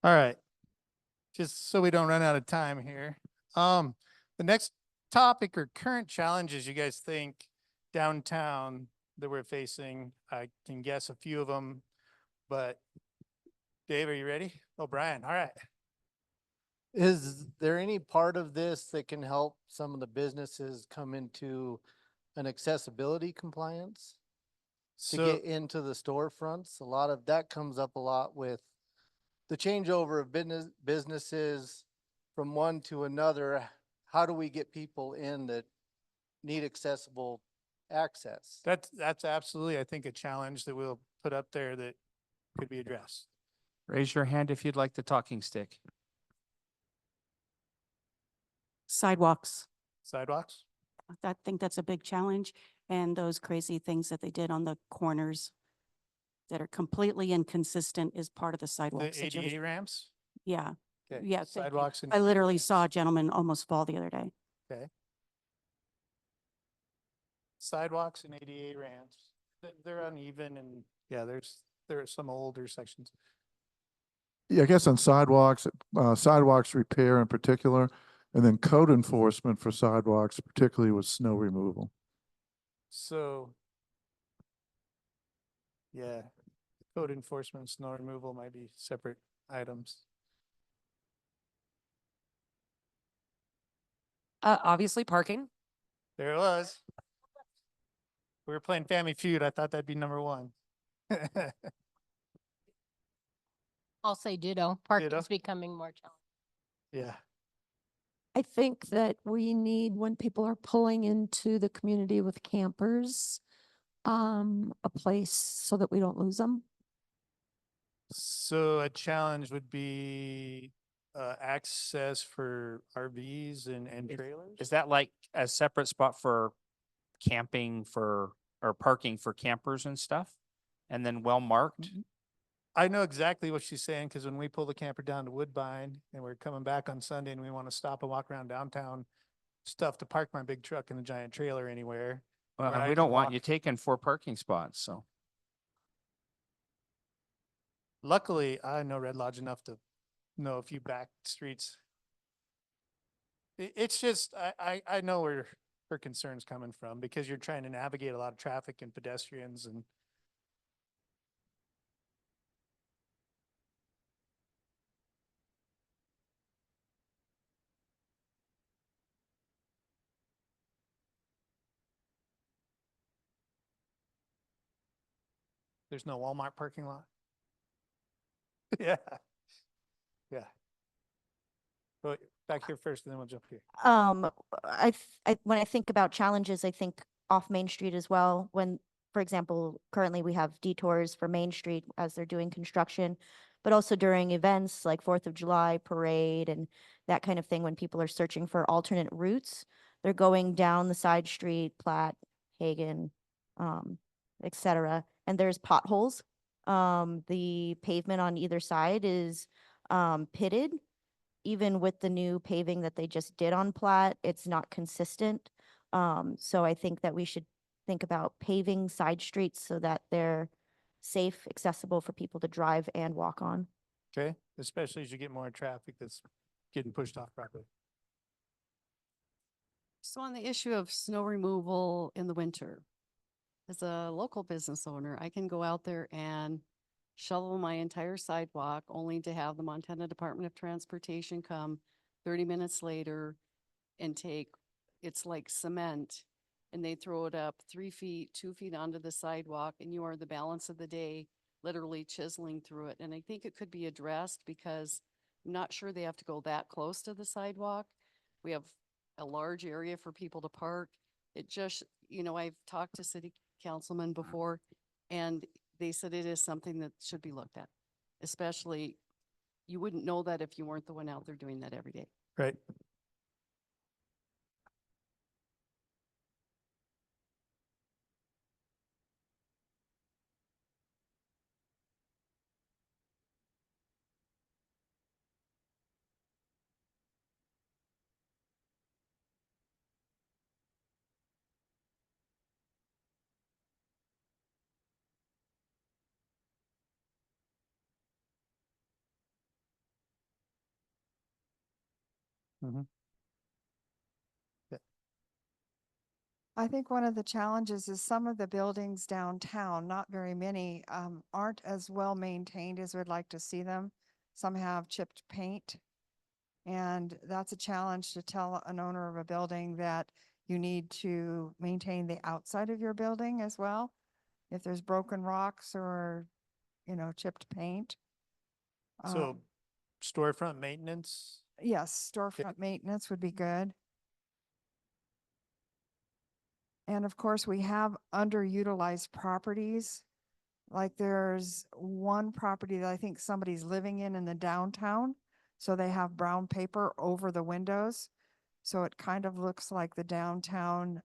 All right. Just so we don't run out of time here. The next topic or current challenges you guys think downtown that we're facing, I can guess a few of them, but Dave, are you ready? Oh, Brian, all right.
Is there any part of this that can help some of the businesses come into an accessibility compliance to
So,
get into the storefronts? A lot of that comes up a lot with the changeover of businesses from one to another. How do we get people in that need accessible access?
that's absolutely, I think, a challenge that we'll put up there that could be addressed.
Raise your hand if you'd like the talking stick.
Sidewalks.
Sidewalks?
I think that's a big challenge. And those crazy things that they did on the corners that are completely inconsistent is part of the
The
sidewalk situation.
ADA ramps?
Yeah.
Okay,
Yeah. thank you.
sidewalks and
I literally
ramps.
saw a gentleman almost fall the other day.
Okay. Sidewalks and ADA ramps, they're uneven and yeah, there are some older sections.
Yeah, I guess on sidewalks, sidewalks repair in particular, and then code enforcement for sidewalks, particularly with snow removal.
So, yeah, code enforcement, and snow removal might be separate items.
Obviously parking.
There it was. We were playing Family Feud. I thought that'd be number one.
I'll say ditto. Parking's becoming more challenging.
Yeah.
I think that we need, when people are pulling into the community with campers, a place so that we don't lose them.
So a challenge would be access for RVs and trailers?
Is that like a separate spot for camping or parking for campers and stuff? And then well marked?
I know exactly what she's saying, because when we pull the camper down to Woodbine and we're coming back on Sunday and we want to stop and walk around downtown, stuff to park my big truck in a giant trailer anywhere.
Well,
where I
we
can
don't want
walk.
you taking 4 parking spots, so.
Luckily, I know Red Lodge enough to know a few back streets. It's just, I know where her concern's coming from, because you're trying to navigate a lot of traffic and pedestrians and there's no Walmart parking lot. Yeah. Yeah. But back here first, and then we'll jump here.
When I think about challenges, I think off Main Street as well. When, for example, currently we have detours for Main Street as they're doing construction, but also during events like 4th of July parade and that kind of thing, when people are searching for alternate routes, they're going down the side street, Platt, Hagen, et cetera, and there's potholes. The pavement on either side is pitted. Even with the new paving that they just did on Platt, it's not consistent. So I think that we should think about paving side streets so that they're safe, accessible for people to drive and walk on.
Okay, especially as you get more traffic that's getting pushed off properly.
So on the issue of snow removal in the winter, as a local business owner, I can go out there and shovel my entire sidewalk only to have the Montana Department of Transportation come 30 minutes later and take, it's like cement, and they throw it up 3 feet, 2 feet onto the sidewalk, and you are the balance of the day literally chiseling through it. And I think it could be addressed, because I'm not sure they have to go that close to the sidewalk. We have a large area for people to park. It just, I've talked to city councilmen before, and they said it is something that should be looked at. Especially, you wouldn't know that if you weren't the one out there doing that every day.
Right. Mhm.
I think one of the challenges is some of the buildings downtown, not very many, aren't as well maintained as we'd like to see them. Some have chipped paint. And that's a challenge to tell an owner of a building that you need to maintain the outside of your building as well. If there's broken rocks or, chipped paint.
So
Um,
storefront maintenance,
Yes, storefront maintenance would be good. And of course, we have underutilized properties. Like there's one property that I think somebody's living in the downtown. So they have brown paper over the windows. So it kind of looks like the downtown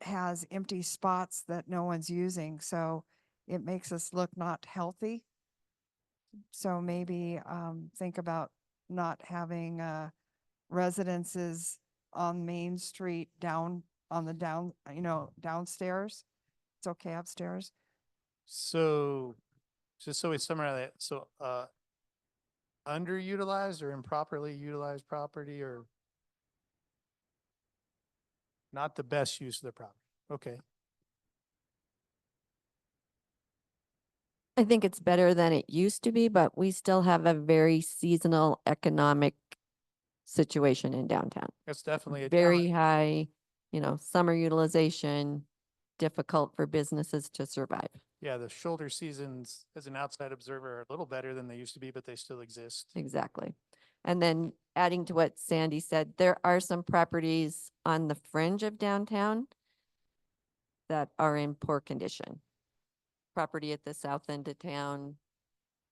has empty spots that no one's using. So it makes us look not healthy. So maybe think about not having residences on Main Street down on the downstairs. It's okay upstairs.
so just so we summarize that, so underutilized or improperly utilized property or not the best use of the property. Okay.
I think it's better than it used to be, but we still have a very seasonal economic situation in downtown.
That's definitely a
Very
challenge.
high, summer utilization, difficult for businesses to survive.
Yeah, the shoulder seasons as an outside observer are a little better than they used to be, but they still exist.
Exactly. And then adding to what Sandy said, there are some properties on the fringe of downtown that are in poor condition. Property at the south end of town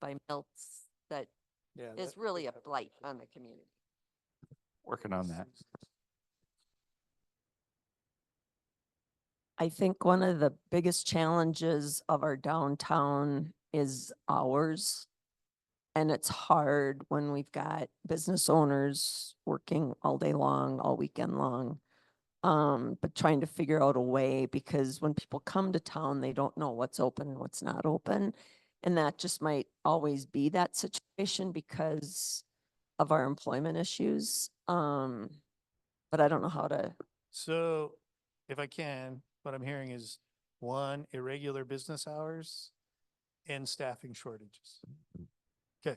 by Milts that
Yeah.
is really a blight on the community.
Working on that.
I think one of the biggest challenges of our downtown is hours. And it's hard when we've got business owners working all day long, all weekend long. But trying to figure out a way, because when people come to town, they don't know what's open and what's not open. And that just might always be that situation because of our employment issues. But I don't know how to.
So if I can, what I'm hearing is one, irregular business hours and staffing shortages. Okay.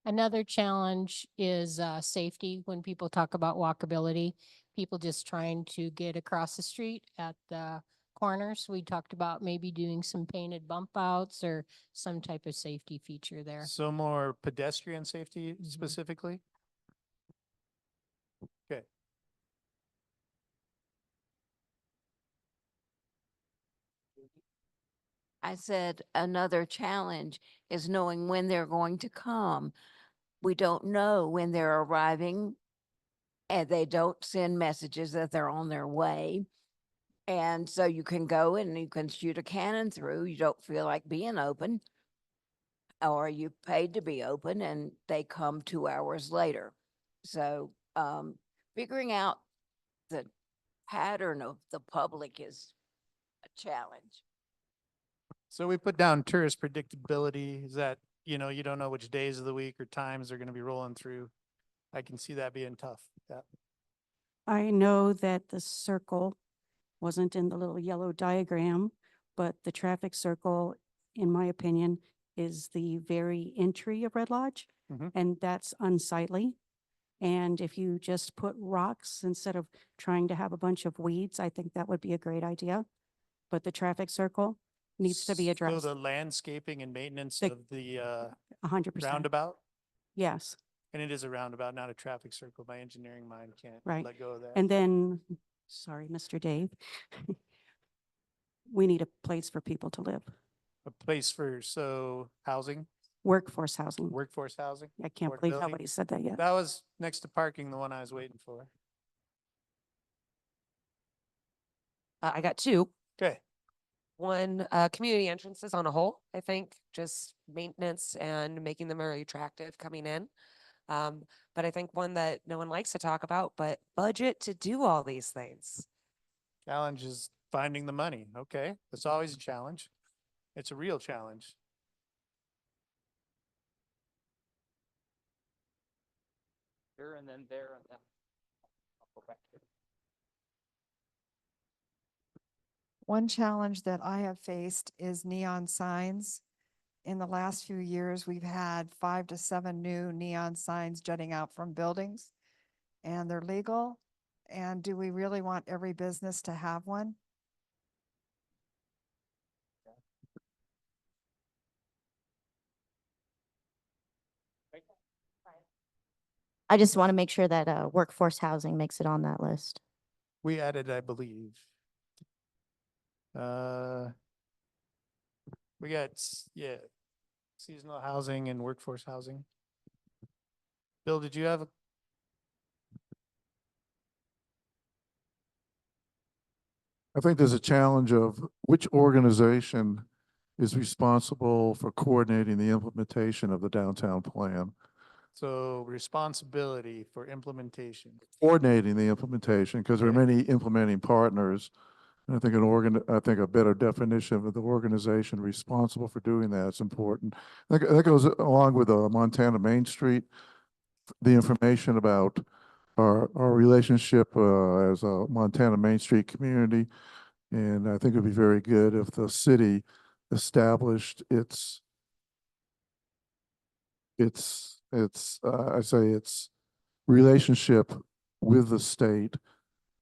Another challenge is safety when people talk about walkability. People just trying to get across the street at the corners. We talked about maybe doing some painted bump outs or some type of safety feature there.
So more pedestrian safety specifically? Okay.
I said another challenge is knowing when they're going to come. We don't know when they're arriving and they don't send messages that they're on their way. And so you can go and you can shoot a cannon through. You don't feel like being open. Or you paid to be open and they come 2 hours later. So figuring out the pattern of the public is a challenge.
So we put down tourist predictability. Is that, you don't know which days of the week or times they're going to be rolling through. I can see that being tough. Yeah.
I know that the circle wasn't in the little yellow diagram, but the traffic circle, in my opinion, is the very entry of Red Lodge,
Mhm.
and that's unsightly. And if you just put rocks instead of trying to have a bunch of weeds, I think that would be a great idea. But the traffic circle needs to be
So
addressed.
the landscaping and maintenance
The-
of the
100%.
roundabout,
Yes.
and it is a roundabout, not a traffic circle. My engineering mind can't
Right.
let go of that.
And then, sorry, Mr. Dave, we need a place for people to live,
A place for, housing,
workforce housing.
workforce housing.
I can't believe
affordability.
nobody said that yet.
That was next to parking, the one I was waiting for.
I got two.
Okay.
One, community entrances on a whole, I think, just maintenance and making them very attractive coming in. But I think one that no one likes to talk about, but budget to do all these things.
Challenge is finding the money. Okay, that's always a challenge. It's a real challenge.
There and then there and then. I'll go back here.
One challenge that I have faced is neon signs. In the last few years, we've had 5 to 7 new neon signs jutting out from buildings, and they're legal. And do we really want every business to have one?
I just want to make sure that workforce housing makes it on that list.
We added, I believe. We got, yeah, seasonal housing and workforce housing. Bill, did you have a?
I think there's a challenge of which organization is responsible for coordinating the implementation of the downtown plan,
So responsibility for implementation.
coordinating the implementation, because there are many implementing partners. And I think I think a better definition of the organization responsible for doing that is important. That goes along with Montana Main Street, the information about our relationship as a Montana Main Street community. And I think it'd be very good if the city established its relationship with the state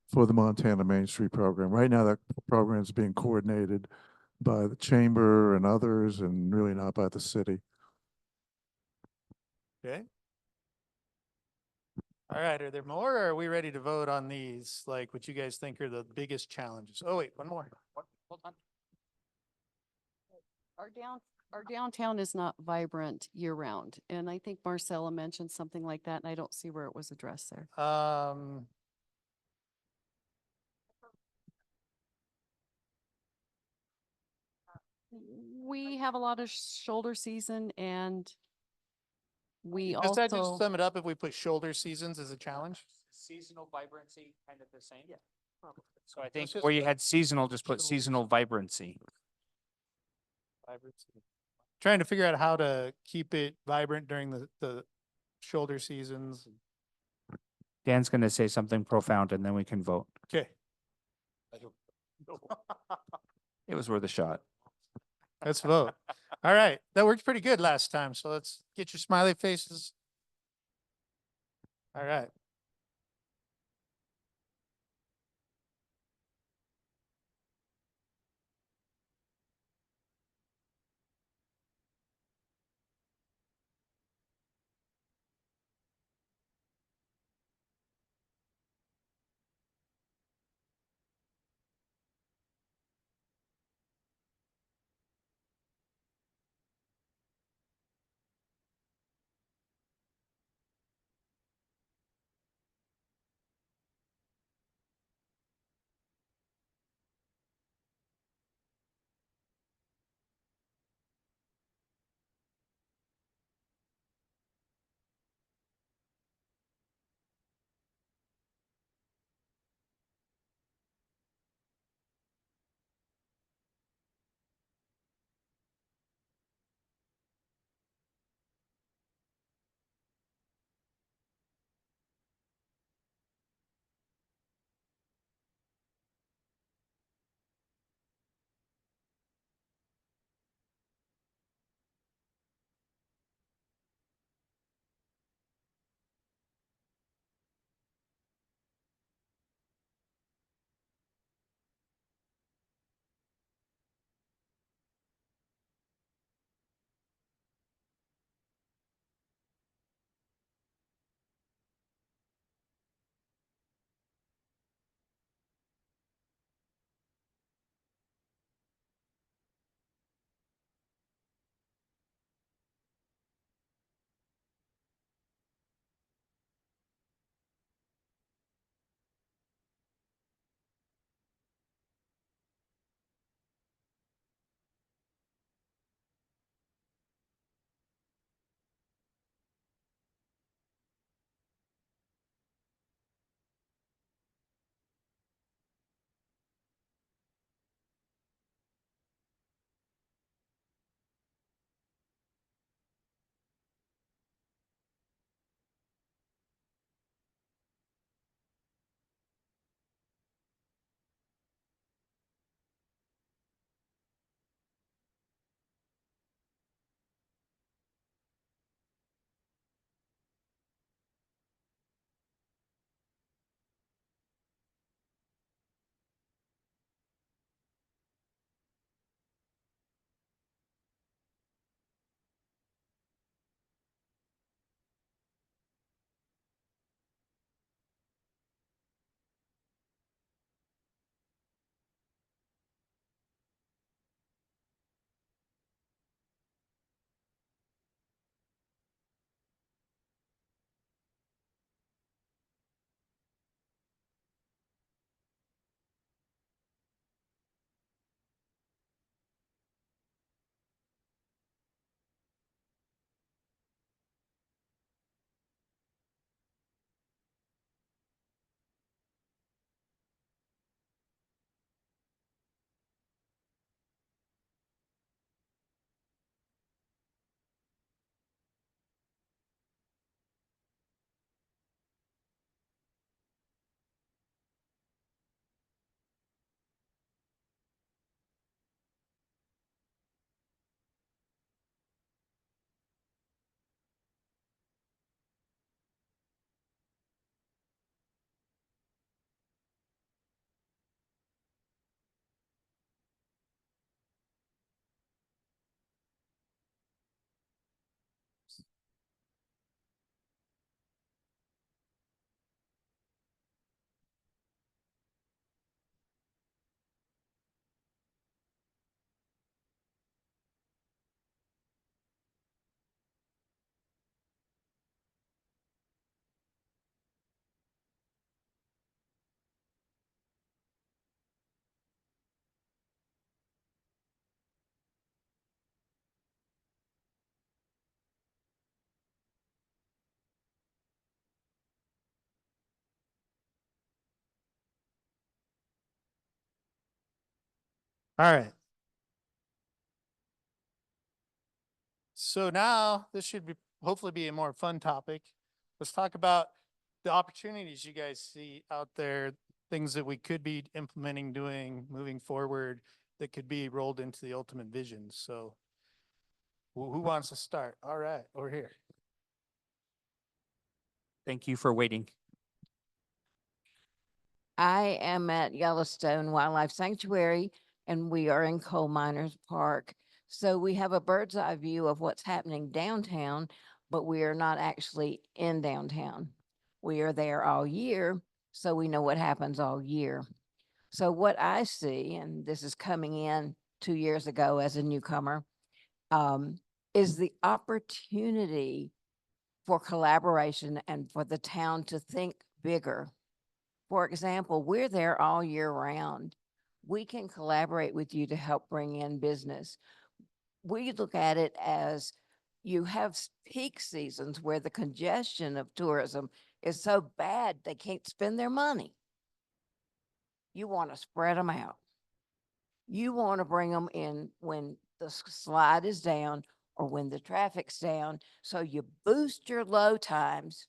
for the Montana Main Street program. Right now, that program is being coordinated by the chamber and others, and really not by the city.
Okay. All right, are there more, or are we ready to vote on these? Like what you guys think are the biggest challenges? Oh, wait, one more. Hold on.
Our downtown is not vibrant year round. And I think Marcella mentioned something like that, and I don't see where it was addressed there. We have a lot of shoulder season, and we
Does that just
also,
sum it up if we put shoulder seasons as a challenge?
Seasonal vibrancy, kind of the same?
Yeah.
So I think
just
where you had seasonal, just put seasonal vibrancy.
Vibrancy. Trying to figure out how to keep it vibrant during the shoulder seasons.
Dan's gonna say something profound and then we can vote.
Okay.
It was worth a shot.
Let's vote. All right, that worked pretty good last time, so let's get your smiley faces. All right. All right. So now this should be hopefully be a more fun topic. Let's talk about the opportunities you guys see out there, things that we could be implementing, doing, moving forward that could be rolled into the ultimate vision. So who wants to start? All right, over here.
Thank you for waiting.
I am at Yellowstone Wildlife Sanctuary and we are in Coal Miners Park. So we have a bird's eye view of what's happening downtown, but we are not actually in downtown. We are there all year, so we know what happens all year. So what I see, and this is coming in 2 years ago as a newcomer, is the opportunity for collaboration and for the town to think bigger. For example, we're there all year round. We can collaborate with you to help bring in business. We look at it as you have peak seasons where the congestion of tourism is so bad they can't spend their money. You want to spread them out. You want to bring them in when the slide is down or when the traffic's down. So you boost your low times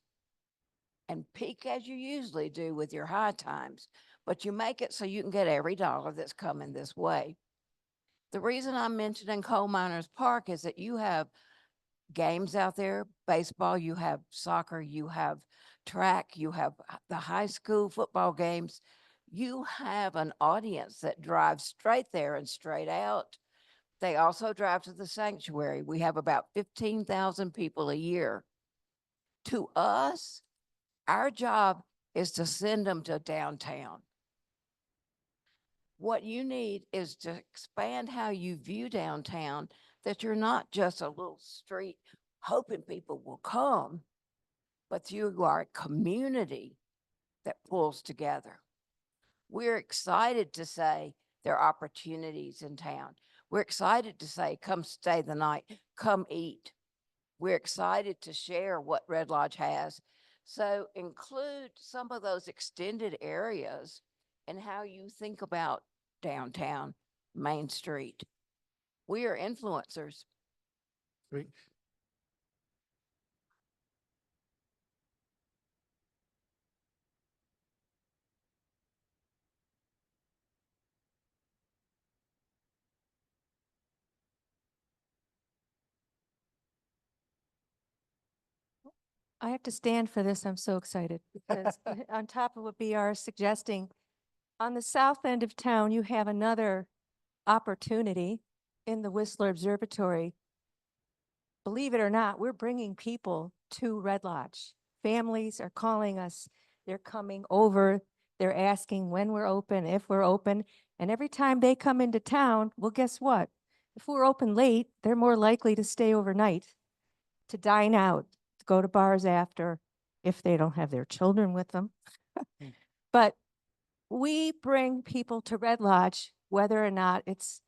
and peak as you usually do with your high times, but you make it so you can get every dollar that's coming this way. The reason I'm mentioning Coal Miners Park is that you have games out there, baseball, you have soccer, you have track, you have the high school football games. You have an audience that drives straight there and straight out. They also drive to the sanctuary. We have about 15,000 people a year. To us, our job is to send them to downtown. What you need is to expand how you view downtown, that you're not just a little street hoping people will come, but you are a community that pulls together. We're excited to say there are opportunities in town. We're excited to say, come stay the night, come eat. We're excited to share what Red Lodge has. So include some of those extended areas in how you think about downtown Main Street. We are influencers.
Great.
I have to stand for this. I'm so excited because on top of what BR is suggesting, on the south end of town, you have another opportunity in the Whistler Observatory. Believe it or not, we're bringing people to Red Lodge. Families are calling us. They're coming over. They're asking when we're open, if we're open. And every time they come into town, well, guess what? If we're open late, they're more likely to stay overnight, to dine out, to go to bars after, if they don't have their children with them. But we bring people to Red Lodge, whether or not it's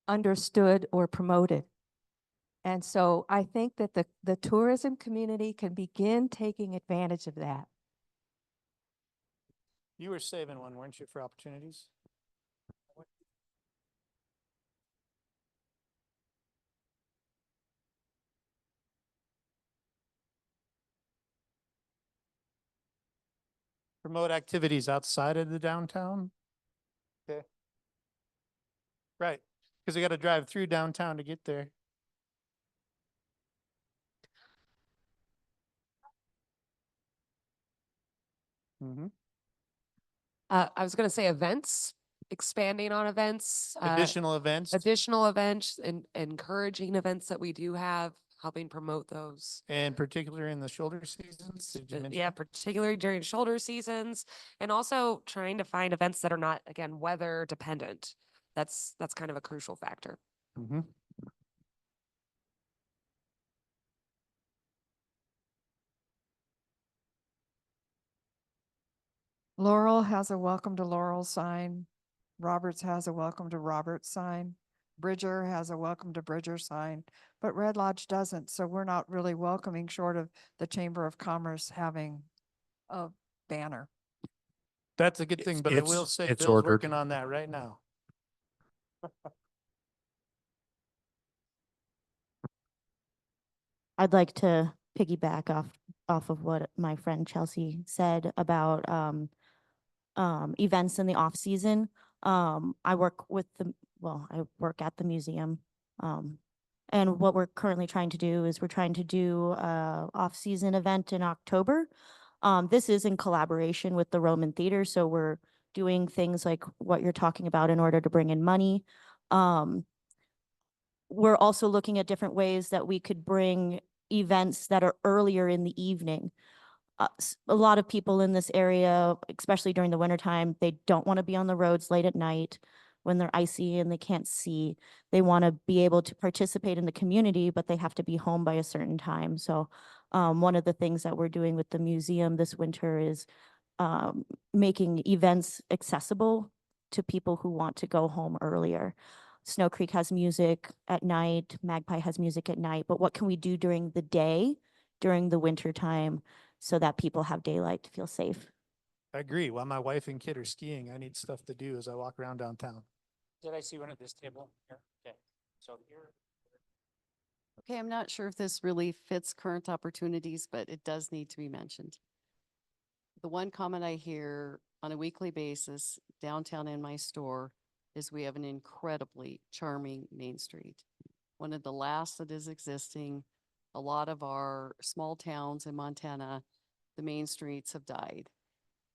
understood or promoted. And so I think that the tourism community can begin taking advantage of that.
You were saving one, weren't you, for opportunities? Promote activities outside of the downtown? Okay. Right, because we got to drive through downtown to get there. Mm-hmm.
I was going to say events, expanding on events.
Additional events.
Additional events and encouraging events that we do have, helping promote those.
And particularly in the shoulder seasons. Did you mention?
Yeah, particularly during shoulder seasons, and also trying to find events that are not, again, weather dependent. That's kind of a crucial factor.
Mm-hmm.
Laurel has a welcome to Laurel sign. Roberts has a welcome to Roberts sign. Bridger has a welcome to Bridger sign, but Red Lodge doesn't. So we're not really welcoming, short of the Chamber of Commerce having a banner.
That's a good thing, but I will
it's-
say
it's
Bill's
ordered.
working on that right now.
I'd like to piggyback off of what my friend Chelsea said about events in the off season. I work at the museum. And what we're currently trying to do is we're trying to do a off-season event in October. This is in collaboration with the Roman Theater, so we're doing things like what you're talking about in order to bring in money. We're also looking at different ways that we could bring events that are earlier in the evening. A lot of people in this area, especially during the wintertime, they don't want to be on the roads late at night when they're icy and they can't see. They want to be able to participate in the community, but they have to be home by a certain time. So one of the things that we're doing with the museum this winter is making events accessible to people who want to go home earlier. Snow Creek has music at night, Magpie has music at night, but what can we do during the day, during the winter time, so that people have daylight to feel safe?
I agree. While my wife and kid are skiing, I need stuff to do as I walk around downtown.
Did I see one at this table? Here, okay. So here.
Okay, I'm not sure if this really fits current opportunities, but it does need to be mentioned. The one comment I hear on a weekly basis downtown in my store is we have an incredibly charming Main Street. One of the last that is existing. A lot of our small towns in Montana, the main streets have died.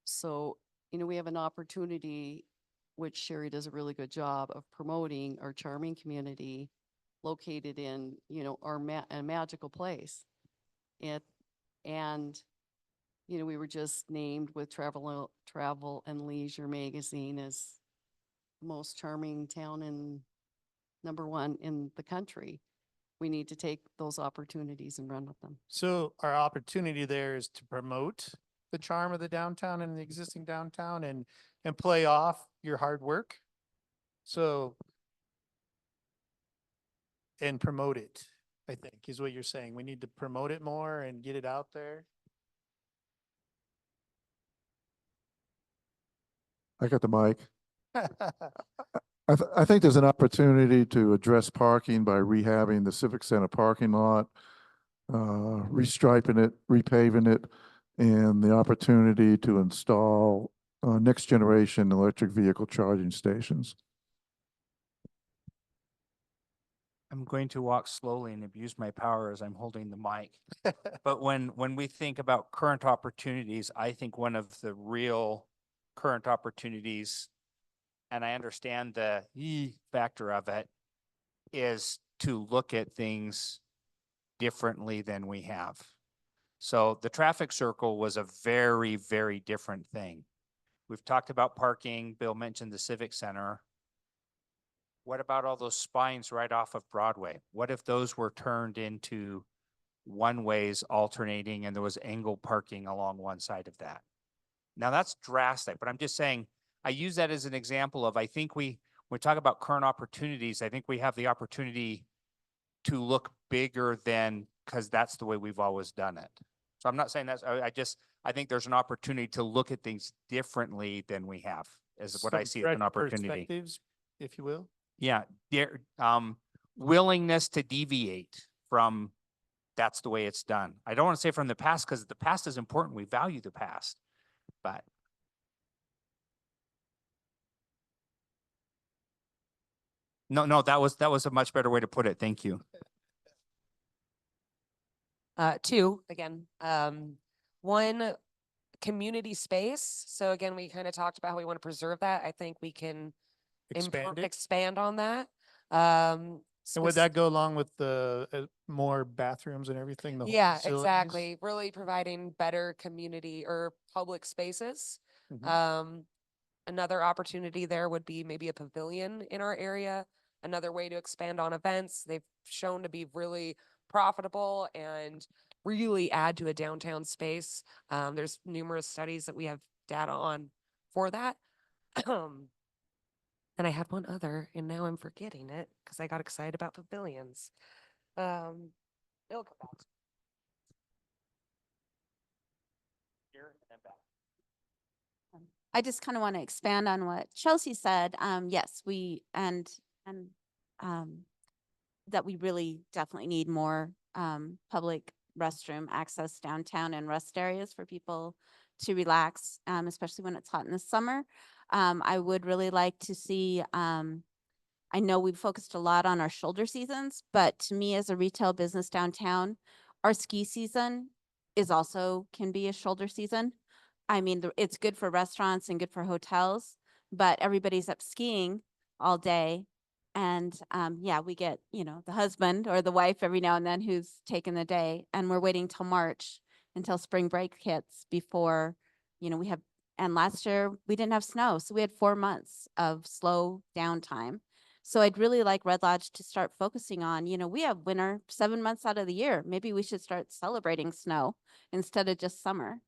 So, we have an opportunity, which Sherry does a really good job of promoting our charming community located in, a magical place. And we were just named with Travel and Leisure magazine as the most charming town in #1 in the country. We need to take those opportunities and run with them.
So our opportunity there is to promote the charm of the downtown and the existing downtown and play off your hard work. So, and promote it, I think, is what you're saying. We need to promote it more and get it out there.
I got the mic. I think there's an opportunity to address parking by rehabbing the Civic Center parking lot, restriping it, repaving it, and the opportunity to install next generation electric vehicle charging stations.
I'm going to walk slowly and abuse my power as I'm holding the mic. But when we think about current opportunities, I think one of the real current opportunities, and I understand the factor of it, is to look at things differently than we have. So the traffic circle was a very, very different thing. We've talked about parking. Bill mentioned the Civic Center. What about all those spines right off of Broadway? What if those were turned into one-ways alternating and there was angled parking along one side of that? Now that's drastic, but I'm just saying, I use that as an example of, I think when we talk about current opportunities, I think we have the opportunity to look bigger than, because that's the way we've always done it. So I'm not saying that's, I think there's an opportunity to look at things differently than we have, is what I
Some
see as an
fresh
opportunity.
perspectives, if you will.
Yeah, willingness to deviate from that's the way it's done. I don't want to say from the past, because the past is important. We value the past, but. No, that was a much better way to put it. Thank you.
Two, again, one, community space. So again, we kind of talked about how we want to preserve that. I think we can expand on that.
And would that go along with the more bathrooms and everything? The whole
Yeah,
facilities?
exactly. Really providing better community or public spaces.
Mhm.
Another opportunity there would be maybe a pavilion in our area. Another way to expand on events. They've shown to be really profitable and really add to a downtown space. There's numerous studies that we have data on for that. And I had one other, and now I'm forgetting it because I got excited about pavilions. It'll come back.
Here and then back.
I just kind of want to expand on what Chelsea said. Yes, And that we really definitely need more public restroom access downtown and rest areas for people to relax, especially when it's hot in the summer. I would really like to see, I know we've focused a lot on our shoulder seasons, but to me as a retail business downtown, our ski season is also can be a shoulder season. I mean, it's good for restaurants and good for hotels, but everybody's up skiing all day. And yeah, we get, you know, the husband or the wife every now and then who's taken the day, and we're waiting till March until spring break hits before, you know, we have, and last year we didn't have snow. So we had 4 months of slow downtime. So I'd really like Red Lodge to start focusing on, you know, we have winter 7 months out of the year. Maybe we should start celebrating snow instead of just summer,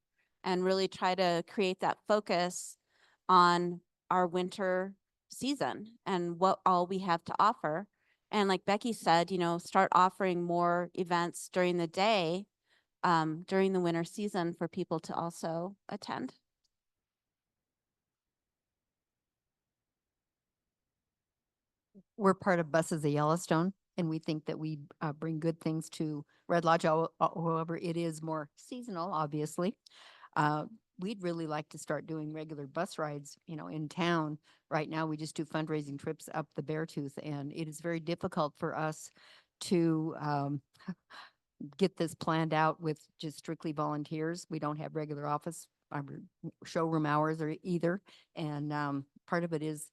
and really try to create that focus on our winter season and what all we have to offer. And like Becky said, you know, start offering more events during the day, during the winter season for people to also attend.
We're part of Buses of Yellowstone, and we think that we bring good things to Red Lodge. However, it is more seasonal, obviously. We'd really like to start doing regular bus rides, you know, in town. Right now, we just do fundraising trips up the Beartooth, and it is very difficult for us to get this planned out with just strictly volunteers. We don't have regular office showroom hours or either. And part of it is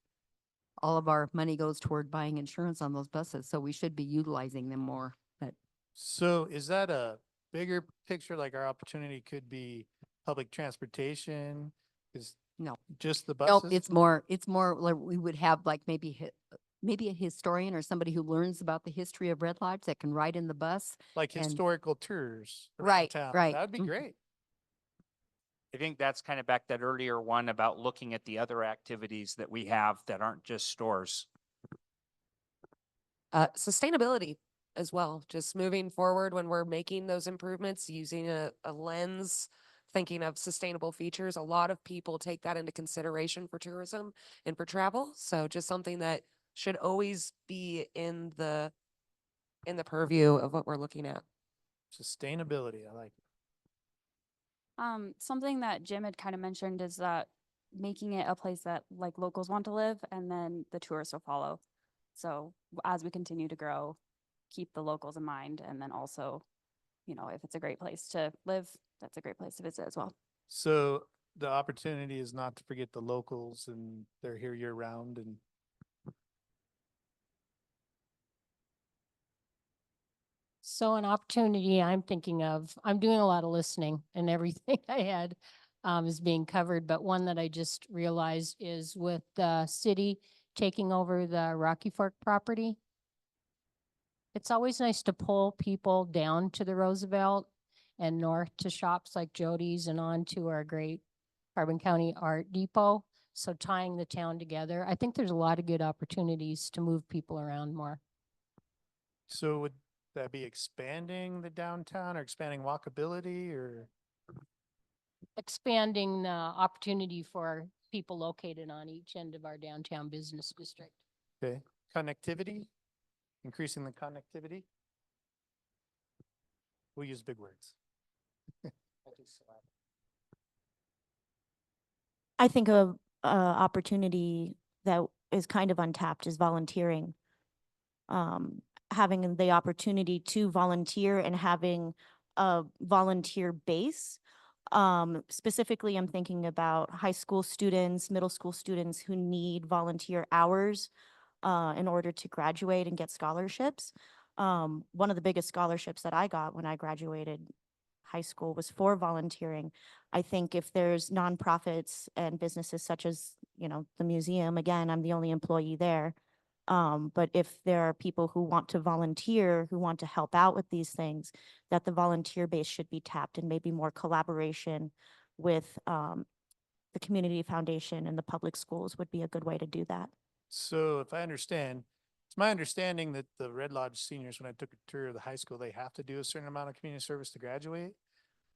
all of our money goes toward buying insurance on those buses, so we should be utilizing them more. But
So is that a bigger picture, like our opportunity could be public transportation? Is
no,
just the
no,
buses?
it's more like we would have like maybe a historian or somebody who learns about the history of Red Lodge that can ride in the bus.
Like
and-
historical tours around
Right,
town.
right.
That'd be
Mhm.
great.
I think that's kind of back that earlier one about looking at the other activities that we have that aren't just stores.
Sustainability as well, just moving forward when we're making those improvements, using a lens, thinking of sustainable features. A lot of people take that into consideration for tourism and for travel. So just something that should always be in the purview of what we're looking at.
Sustainability, I like it.
Something that Jim had kind of mentioned is that making it a place that like locals want to live, and then the tourists will follow. So as we continue to grow, keep the locals in mind, and then also, you know, if it's a great place to live, that's a great place to visit as well.
So the opportunity is not to forget the locals, and they're here year round. And
So an opportunity I'm thinking of, I'm doing a lot of listening and everything I had is being covered, but one that I just realized is with the city taking over the Rocky Fork property. It's always nice to pull people down to the Roosevelt and north to shops like Jody's and on to our great Carbon County Art Depot. So tying the town together, I think there's a lot of good opportunities to move people around more.
so would that be expanding the downtown or expanding walkability or?
Expanding the opportunity for people located on each end of our downtown business district.
Okay, connectivity, increasing the connectivity. We'll use big words.
I think a opportunity that is kind of untapped is volunteering. Having the opportunity to volunteer and having a volunteer base. Specifically, I'm thinking about high school students, middle school students who need volunteer hours in order to graduate and get scholarships. One of the biggest scholarships that I got when I graduated high school was for volunteering. I think if there's nonprofits and businesses such as, you know, the museum, again, I'm the only employee there. But if there are people who want to volunteer, who want to help out with these things, that the volunteer base should be tapped, and maybe more collaboration with the community foundation and the public schools would be a good way to do that.
So if I understand, it's my understanding that the Red Lodge seniors, when I took a tour of the high school, they have to do a certain amount of community service to graduate.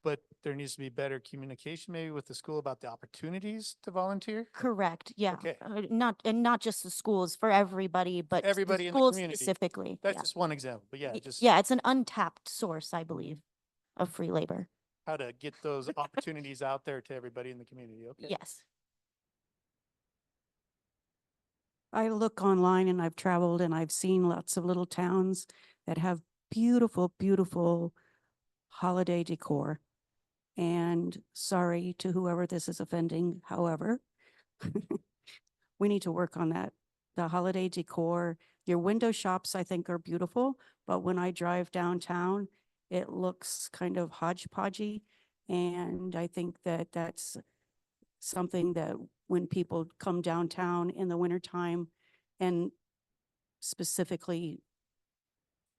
but there needs to be better communication maybe with the school about the opportunities to volunteer?
Correct, yeah.
Okay.
Not just the schools, for everybody, but the
Everybody in the
schools
community.
specifically.
That's
Yeah.
just one example, but yeah, just
Yeah, it's an untapped source, I believe, of free labor.
how to get those opportunities out there to everybody in the community. Okay.
Yes.
I look online and I've traveled and I've seen lots of little towns that have beautiful, beautiful holiday decor. And sorry to whoever this is offending, however, we need to work on that. The holiday decor, your window shops, I think are beautiful, but when I drive downtown, it looks kind of hodgepodgey. And I think that that's something that when people come downtown in the wintertime and specifically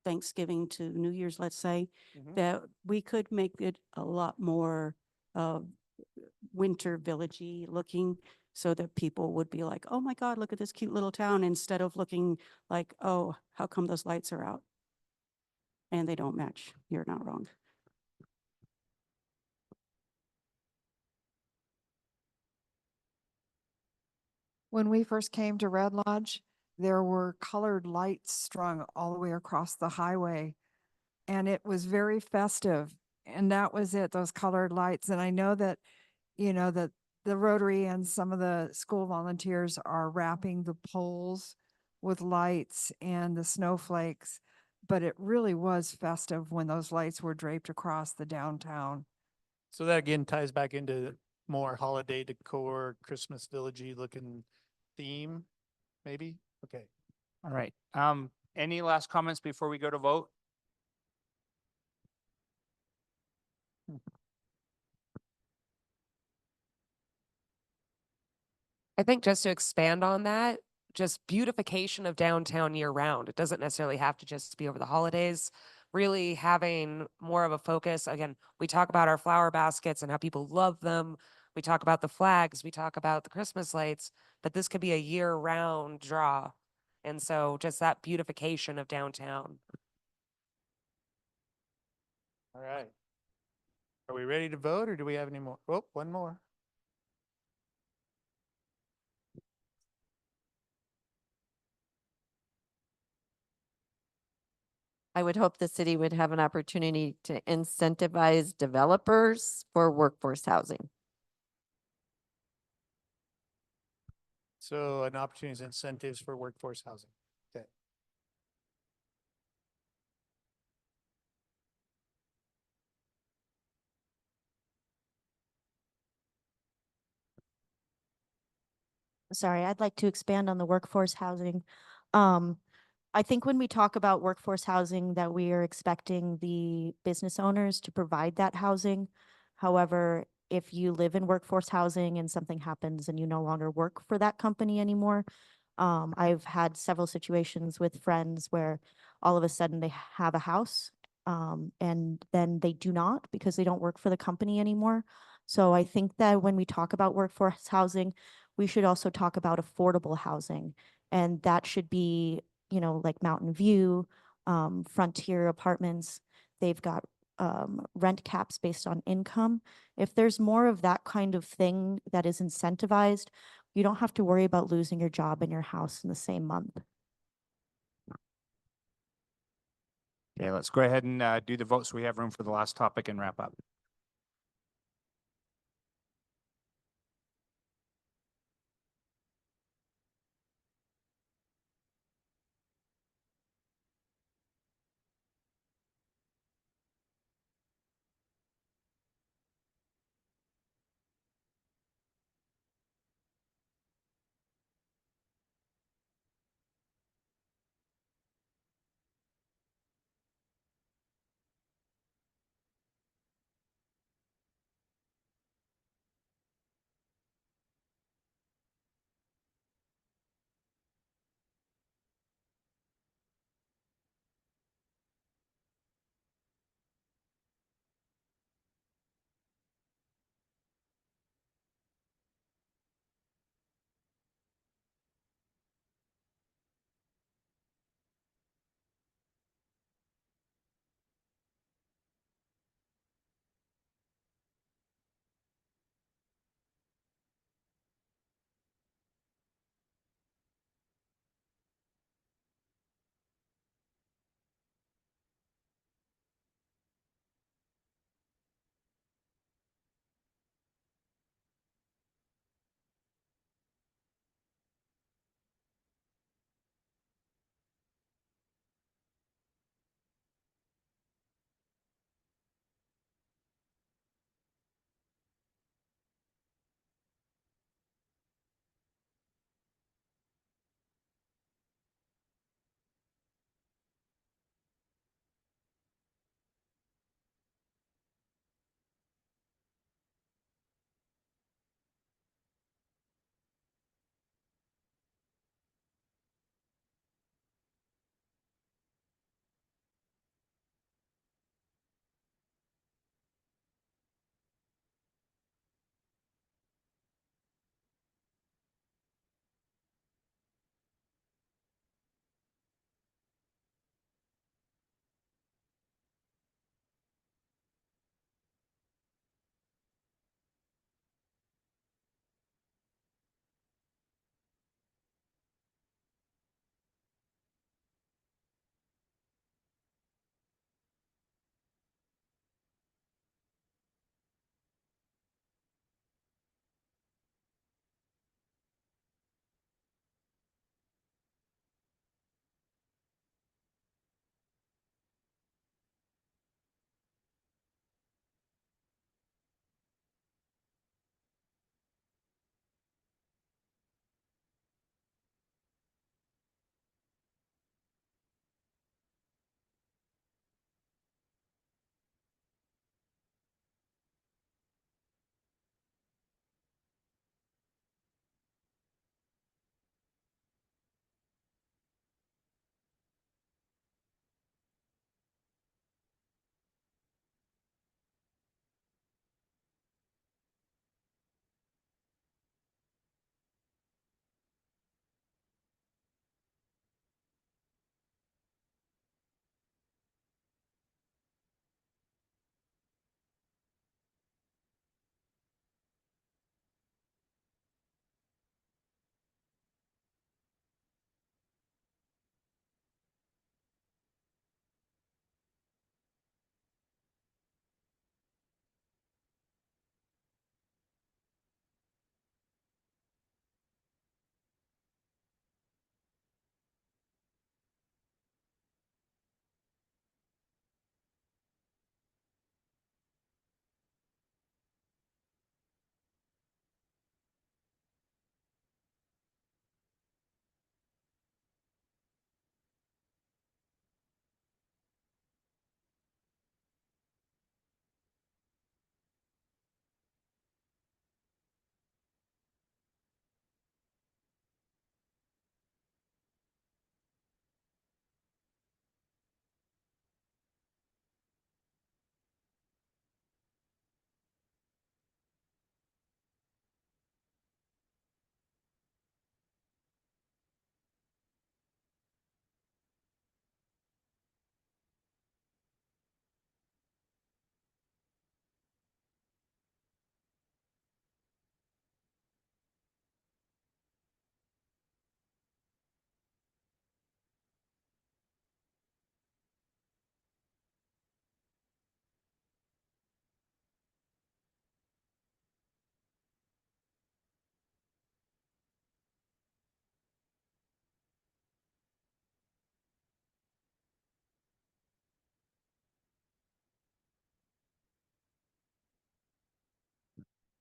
Thanksgiving to New Year's, let's say, that we could make it a lot more winter villagey looking so that people would be like, oh my God, look at this cute little town, instead of looking like, oh, how come those lights are out? And they don't match. You're not wrong.
When we first came to Red Lodge, there were colored lights strung all the way across the highway. And it was very festive. And that was it, those colored lights. And I know that, that the Rotary and some of the school volunteers are wrapping the poles with lights and the snowflakes. But it really was festive when those lights were draped across the downtown.
So that again ties back into more holiday decor, Christmas villagey looking theme, maybe? Okay.
All right. Any last comments before we go to vote?
I think just to expand on that, just beautification of downtown year round. It doesn't necessarily have to just be over the holidays. Really having more of a focus. Again, we talk about our flower baskets and how people love them. We talk about the flags, we talk about the Christmas lights, but this could be a year round draw. And so just that beautification of downtown.
All right. Are we ready to vote or do we have any more? Oh, one more.
I would hope the city would have an opportunity to incentivize developers for workforce housing.
So an opportunities incentives for workforce housing. Okay.
Sorry, I'd like to expand on the workforce housing. I think when we talk about workforce housing, that we are expecting the business owners to provide that housing. However, if you live in workforce housing and something happens and you no longer work for that company anymore, I've had several situations with friends where all of a sudden they have a house, and then they do not because they don't work for the company anymore. So I think that when we talk about workforce housing, we should also talk about affordable housing. And that should be, like Mountain View, Frontier Apartments. They've got rent caps based on income. If there's more of that kind of thing that is incentivized, you don't have to worry about losing your job and your house in the same month.
Okay, let's go ahead and do the vote so we have room for the last topic and wrap up.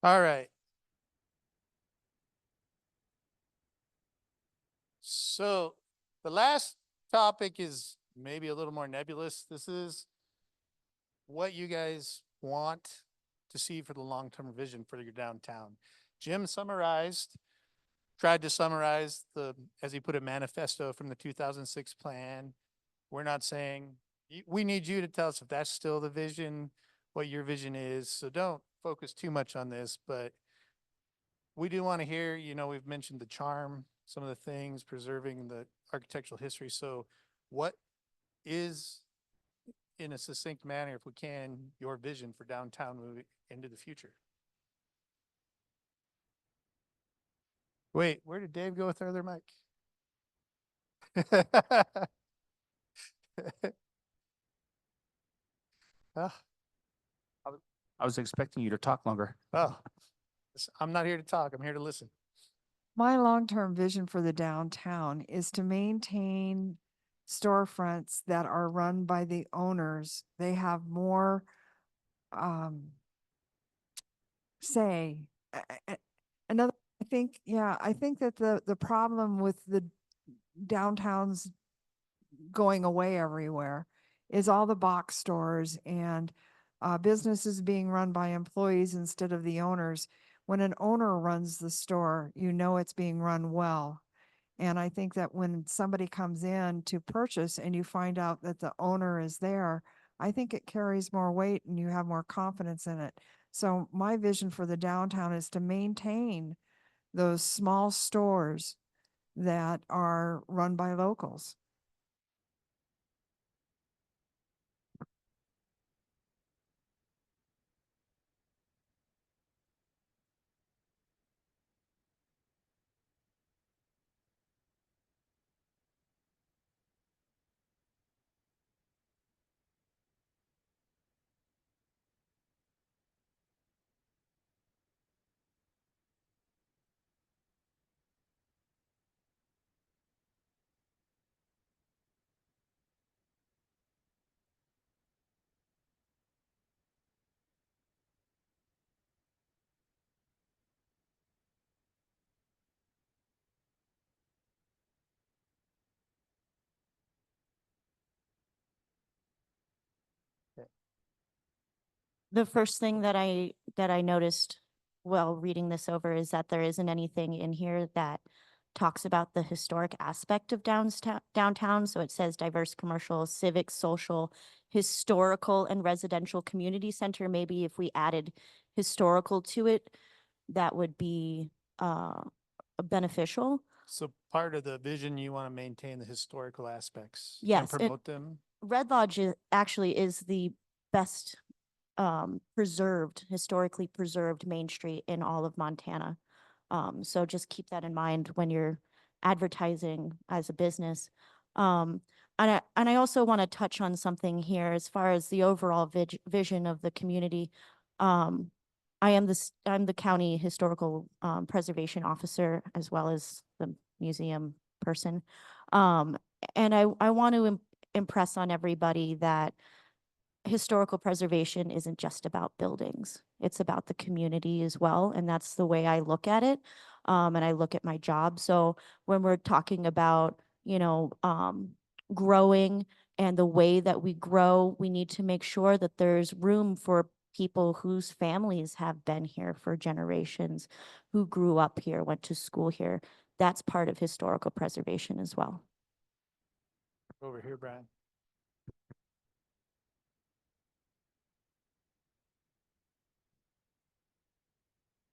All right. So the last topic is maybe a little more nebulous. This is what you guys want to see for the long-term vision for your downtown. Jim tried to summarize as he put it, manifesto from the 2006 plan. We're not saying, we need you to tell us if that's still the vision, what your vision is. So don't focus too much on this, but we do want to hear, we've mentioned the charm, some of the things, preserving the architectural history. So what is, in a succinct manner, if we can, your vision for downtown moving into the future? Wait, where did Dave go with our other mic? Ah,
I was expecting you to talk longer.
oh, I'm not here to talk. I'm here to listen.
My long-term vision for the downtown is to maintain storefronts that are run by the owners. They have more say. Another, I think that the problem with the downtowns going away everywhere is all the box stores and businesses being run by employees instead of the owners. When an owner runs the store, it's being run well. And I think that when somebody comes in to purchase and you find out that the owner is there, I think it carries more weight and you have more confidence in it. So my vision for the downtown is to maintain those small stores that are run by locals.
The first thing that I noticed while reading this over is that there isn't anything in here that talks about the historic aspect of downtown. So it says diverse commercial, civic, social, historical, and residential community center. Maybe if we added historical to it, that would be beneficial.
So part of the vision, you want to maintain the historical aspects
Yes,
and promote them?
Red Lodge actually is the best historically preserved Main Street in all of Montana. So just keep that in mind when you're advertising as a business. And I also want to touch on something here as far as the overall vision of the community. I'm the county historical preservation officer as well as the museum person. And I want to impress on everybody that historical preservation isn't just about buildings. It's about the community as well. And that's the way I look at it. And I look at my job. So when we're talking about, growing and the way that we grow, we need to make sure that there's room for people whose families have been here for generations, who grew up here, went to school here. That's part of historical preservation as well.
Over here, Brian.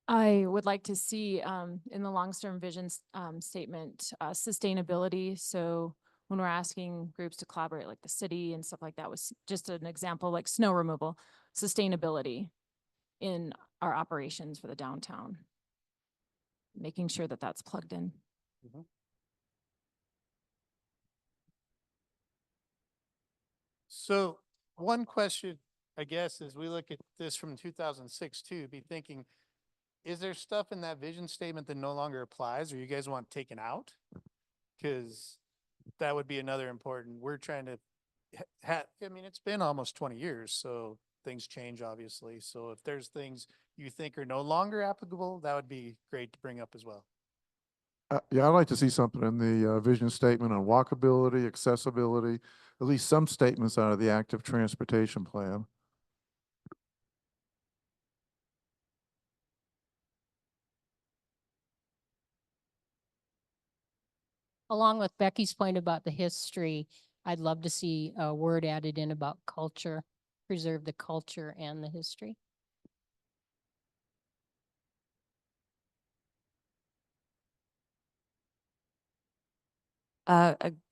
I would like to see in the long-term vision statement, sustainability. So when we're asking groups to collaborate, like the city and stuff like that, was just an example, like snow removal, sustainability in our operations for the downtown, making sure that that's plugged in.
Mm-hmm. So one question, I guess, as we look at this from 2006 too, be thinking, is there stuff in that vision statement that no longer applies or you guys want taken out? Because that would be another important, we're trying to it's been almost 20 years, so things change obviously. So if there's things you think are no longer applicable, that would be great to bring up as well.
Yeah, I'd like to see something in the vision statement on walkability, accessibility, at least some statements out of the active transportation plan.
Along with Becky's point about the history, I'd love to see a word added in about culture, preserve the culture and the history.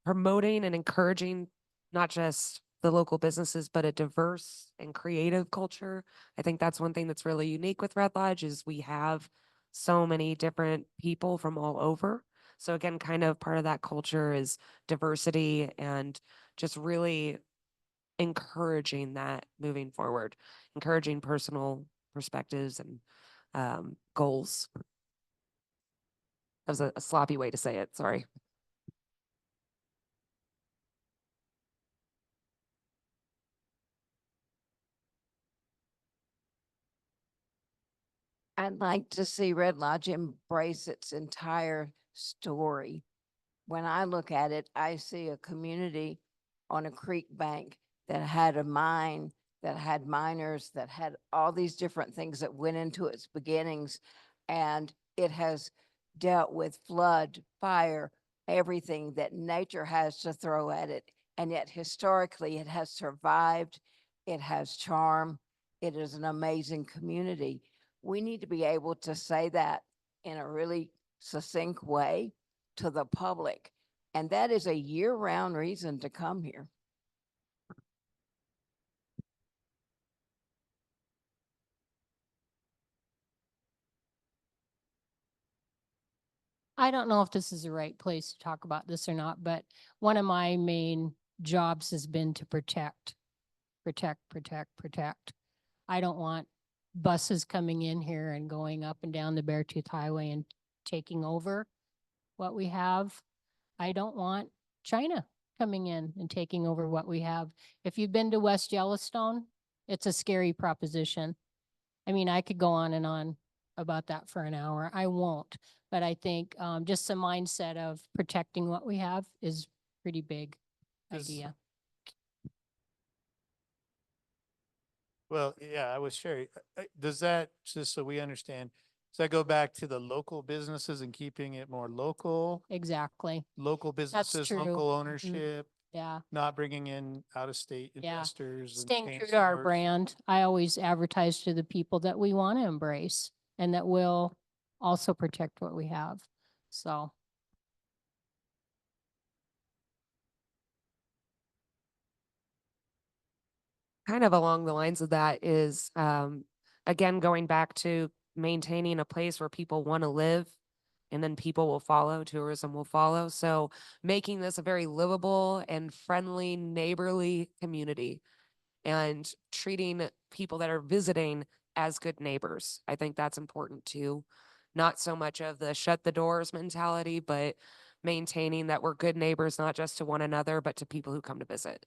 Promoting and encouraging not just the local businesses, but a diverse and creative culture. I think that's one thing that's really unique with Red Lodge is we have so many different people from all over. So again, kind of part of that culture is diversity and just really encouraging that moving forward, encouraging personal perspectives and goals. That was a sloppy way to say it. Sorry.
I'd like to see Red Lodge embrace its entire story. When I look at it, I see a community on a creek bank that had a mine, that had miners, that had all these different things that went into its beginnings. And it has dealt with flood, fire, everything that nature has to throw at it. And yet historically, it has survived. It has charm. It is an amazing community. We need to be able to say that in a really succinct way to the public. And that is a year-round reason to come here.
I don't know if this is the right place to talk about this or not, but one of my main jobs has been to protect. I don't want buses coming in here and going up and down the Beartooth Highway and taking over what we have. I don't want China coming in and taking over what we have. If you've been to West Yellowstone, it's a scary proposition. I mean, I could go on and on about that for an hour. I won't, but I think just the mindset of protecting what we have is pretty big idea.
Well, yeah, I was sharing. Does that, just so we understand, does that go back to the local businesses and keeping it more local?
Exactly.
Local businesses,
true.
local
Mhm.
ownership,
Yeah.
not bringing in out-of-state
Yeah.
investors. and
Staying
chain
true to our
stores.
brand, I always advertise to the people that we want to embrace and that will also protect what we have. So.
Kind of along the lines of that is, again, going back to maintaining a place where people want to live and then people will follow, tourism will follow. So making this a very livable and friendly, neighborly community and treating people that are visiting as good neighbors. I think that's important too. Not so much of the shut the doors mentality, but maintaining that we're good neighbors, not just to one another, but to people who come to visit.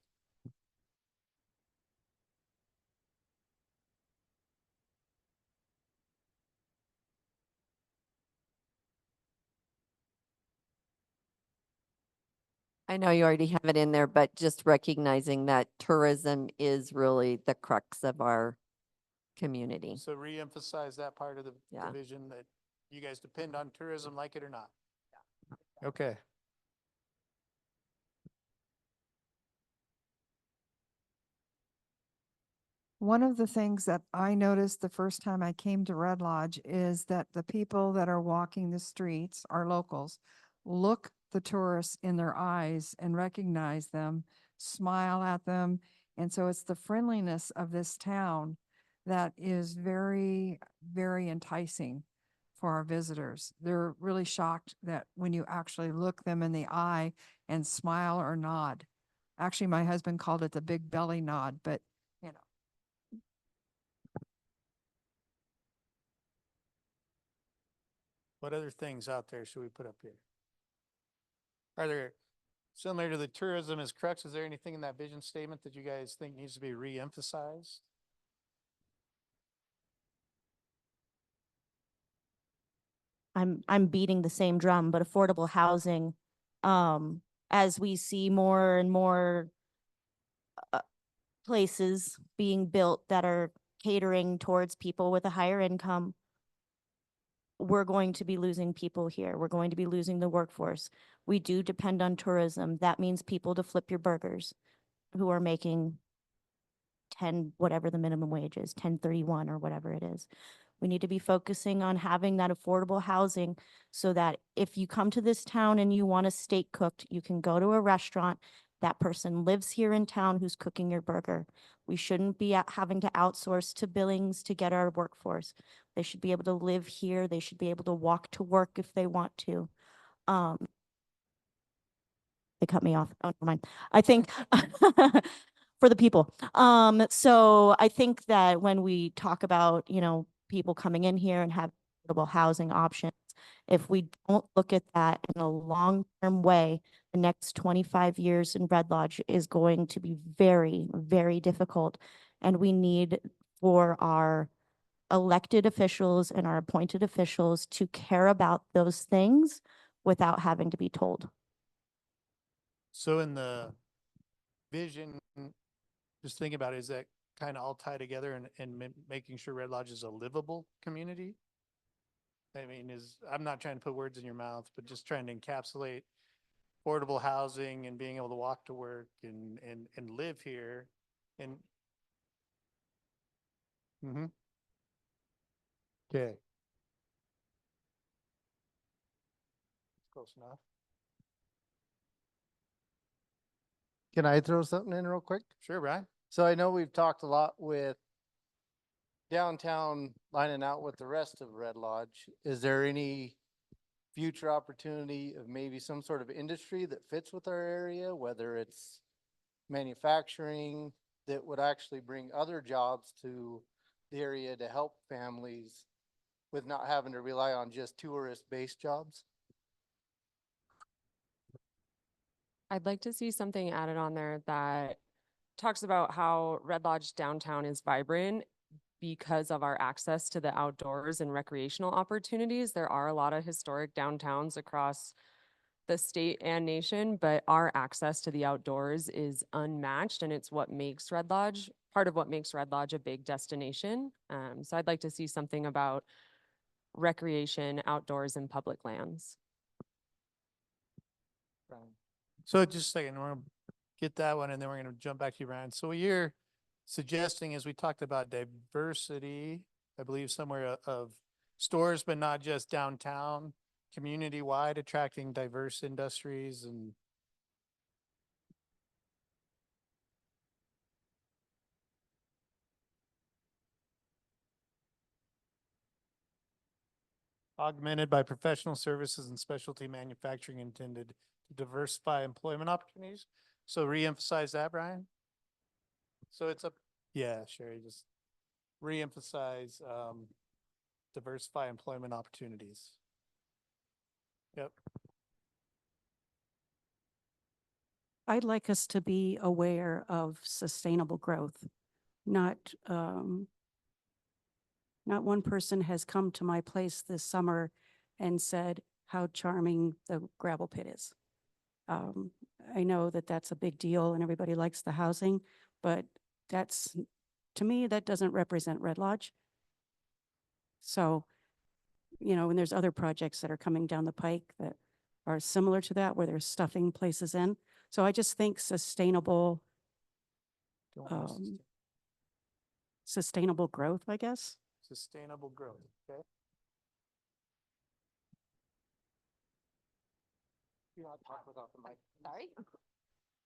I know you already have it in there, but just recognizing that tourism is really the crux of our community.
So reemphasize that part of the
Yeah.
vision that you guys depend on tourism, like it or not. Okay.
One of the things that I noticed the first time I came to Red Lodge is that the people that are walking the streets, our locals, look the tourists in their eyes and recognize them, smile at them. And so it's the friendliness of this town that is very, very enticing for our visitors. They're really shocked that when you actually look them in the eye and smile or nod. Actually, my husband called it the big belly nod, but you know.
What other things out there should we put up here? Are there, similar to the tourism as crux, is there anything in that vision statement that you guys think needs to be reemphasized?
I'm beating the same drum, but affordable housing, as we see more and more places being built that are catering towards people with a higher income, we're going to be losing people here. We're going to be losing the workforce. We do depend on tourism. That means people to flip your burgers who are making 10, whatever the minimum wage is, 10.31 or whatever it is. We need to be focusing on having that affordable housing so that if you come to this town and you want a steak cooked, you can go to a restaurant. That person lives here in town who's cooking your burger. We shouldn't be having to outsource to Billings to get our workforce. They should be able to live here. They should be able to walk to work if they want to. They cut me off. Oh, never mind. I think for the people. So I think that when we talk about, people coming in here and have affordable housing options, if we don't look at that in a long-term way, the next 25 years in Red Lodge is going to be very, very difficult. And we need for our elected officials and our appointed officials to care about those things without having to be told.
So in the vision, just thinking about it, is that kind of all tie together and making sure Red Lodge is a livable community? I mean, I'm not trying to put words in your mouth, but just trying to encapsulate affordable housing and being able to walk to work and live here and. Mm-hmm. Okay. Close enough.
Can I throw something in real quick?
Sure, Brian.
So I know we've talked a lot with downtown lining out with the rest of Red Lodge. Is there any future opportunity of maybe some sort of industry that fits with our area, whether it's manufacturing that would actually bring other jobs to the area to help families with not having to rely on just tourist-based jobs?
I'd like to see something added on there that talks about how Red Lodge downtown is vibrant because of our access to the outdoors and recreational opportunities. There are a lot of historic downtowns across the state and nation, but our access to the outdoors is unmatched, and it's what makes Red Lodge, part of what makes Red Lodge a big destination. So I'd like to see something about recreation, outdoors, and public lands.
So just a second, we're gonna get that one and then we're gonna jump back to you, Ryan. So what you're suggesting is we talked about diversity, I believe somewhere of stores, but not just downtown, community-wide, attracting diverse industries and. Augmented by professional services and specialty manufacturing intended to diversify employment opportunities. So reemphasize that, Brian. So it's yeah, Sherry, just reemphasize, diversify employment opportunities. Yep.
I'd like us to be aware of sustainable growth, not one person has come to my place this summer and said how charming the gravel pit is. I know that that's a big deal and everybody likes the housing, but to me, that doesn't represent Red Lodge. So, when there's other projects that are coming down the pike that are similar to that, where they're stuffing places in. So I just think sustainable growth, I guess.
Sustainable growth, okay?
You want to talk without the mic? Sorry.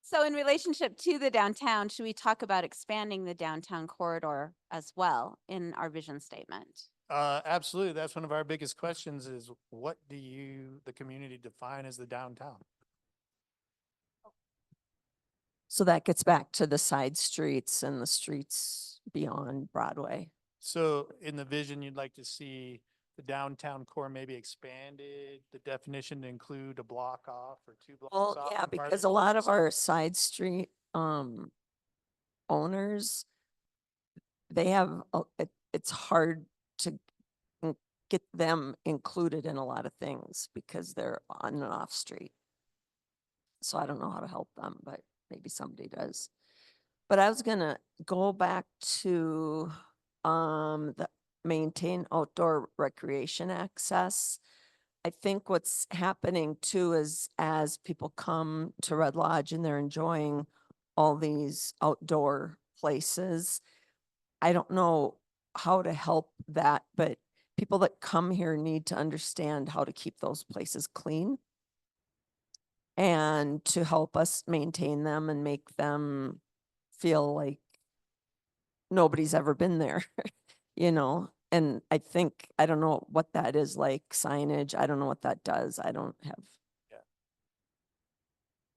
So in relationship to the downtown, should we talk about expanding the downtown corridor as well in our vision statement?
Absolutely. That's one of our biggest questions is what do the community define as the downtown?
So that gets back to the side streets and the streets beyond Broadway.
So in the vision, you'd like to see the downtown core maybe expanded, the definition to include a block off or 2 blocks off?
Well, yeah,
from part
because a lot of our side street owners, they have, it's hard to get them included in a lot of things because they're on and off street. So I don't know how to help them, but maybe somebody does. But I was gonna go back to the maintain outdoor recreation access. I think what's happening too is as people come to Red Lodge and they're enjoying all these outdoor places, I don't know how to help that, but people that come here need to understand how to keep those places clean and to help us maintain them and make them feel like nobody's ever been there, you know? And I think, I don't know what that is like signage. I don't know what that does. I don't have.
Yeah.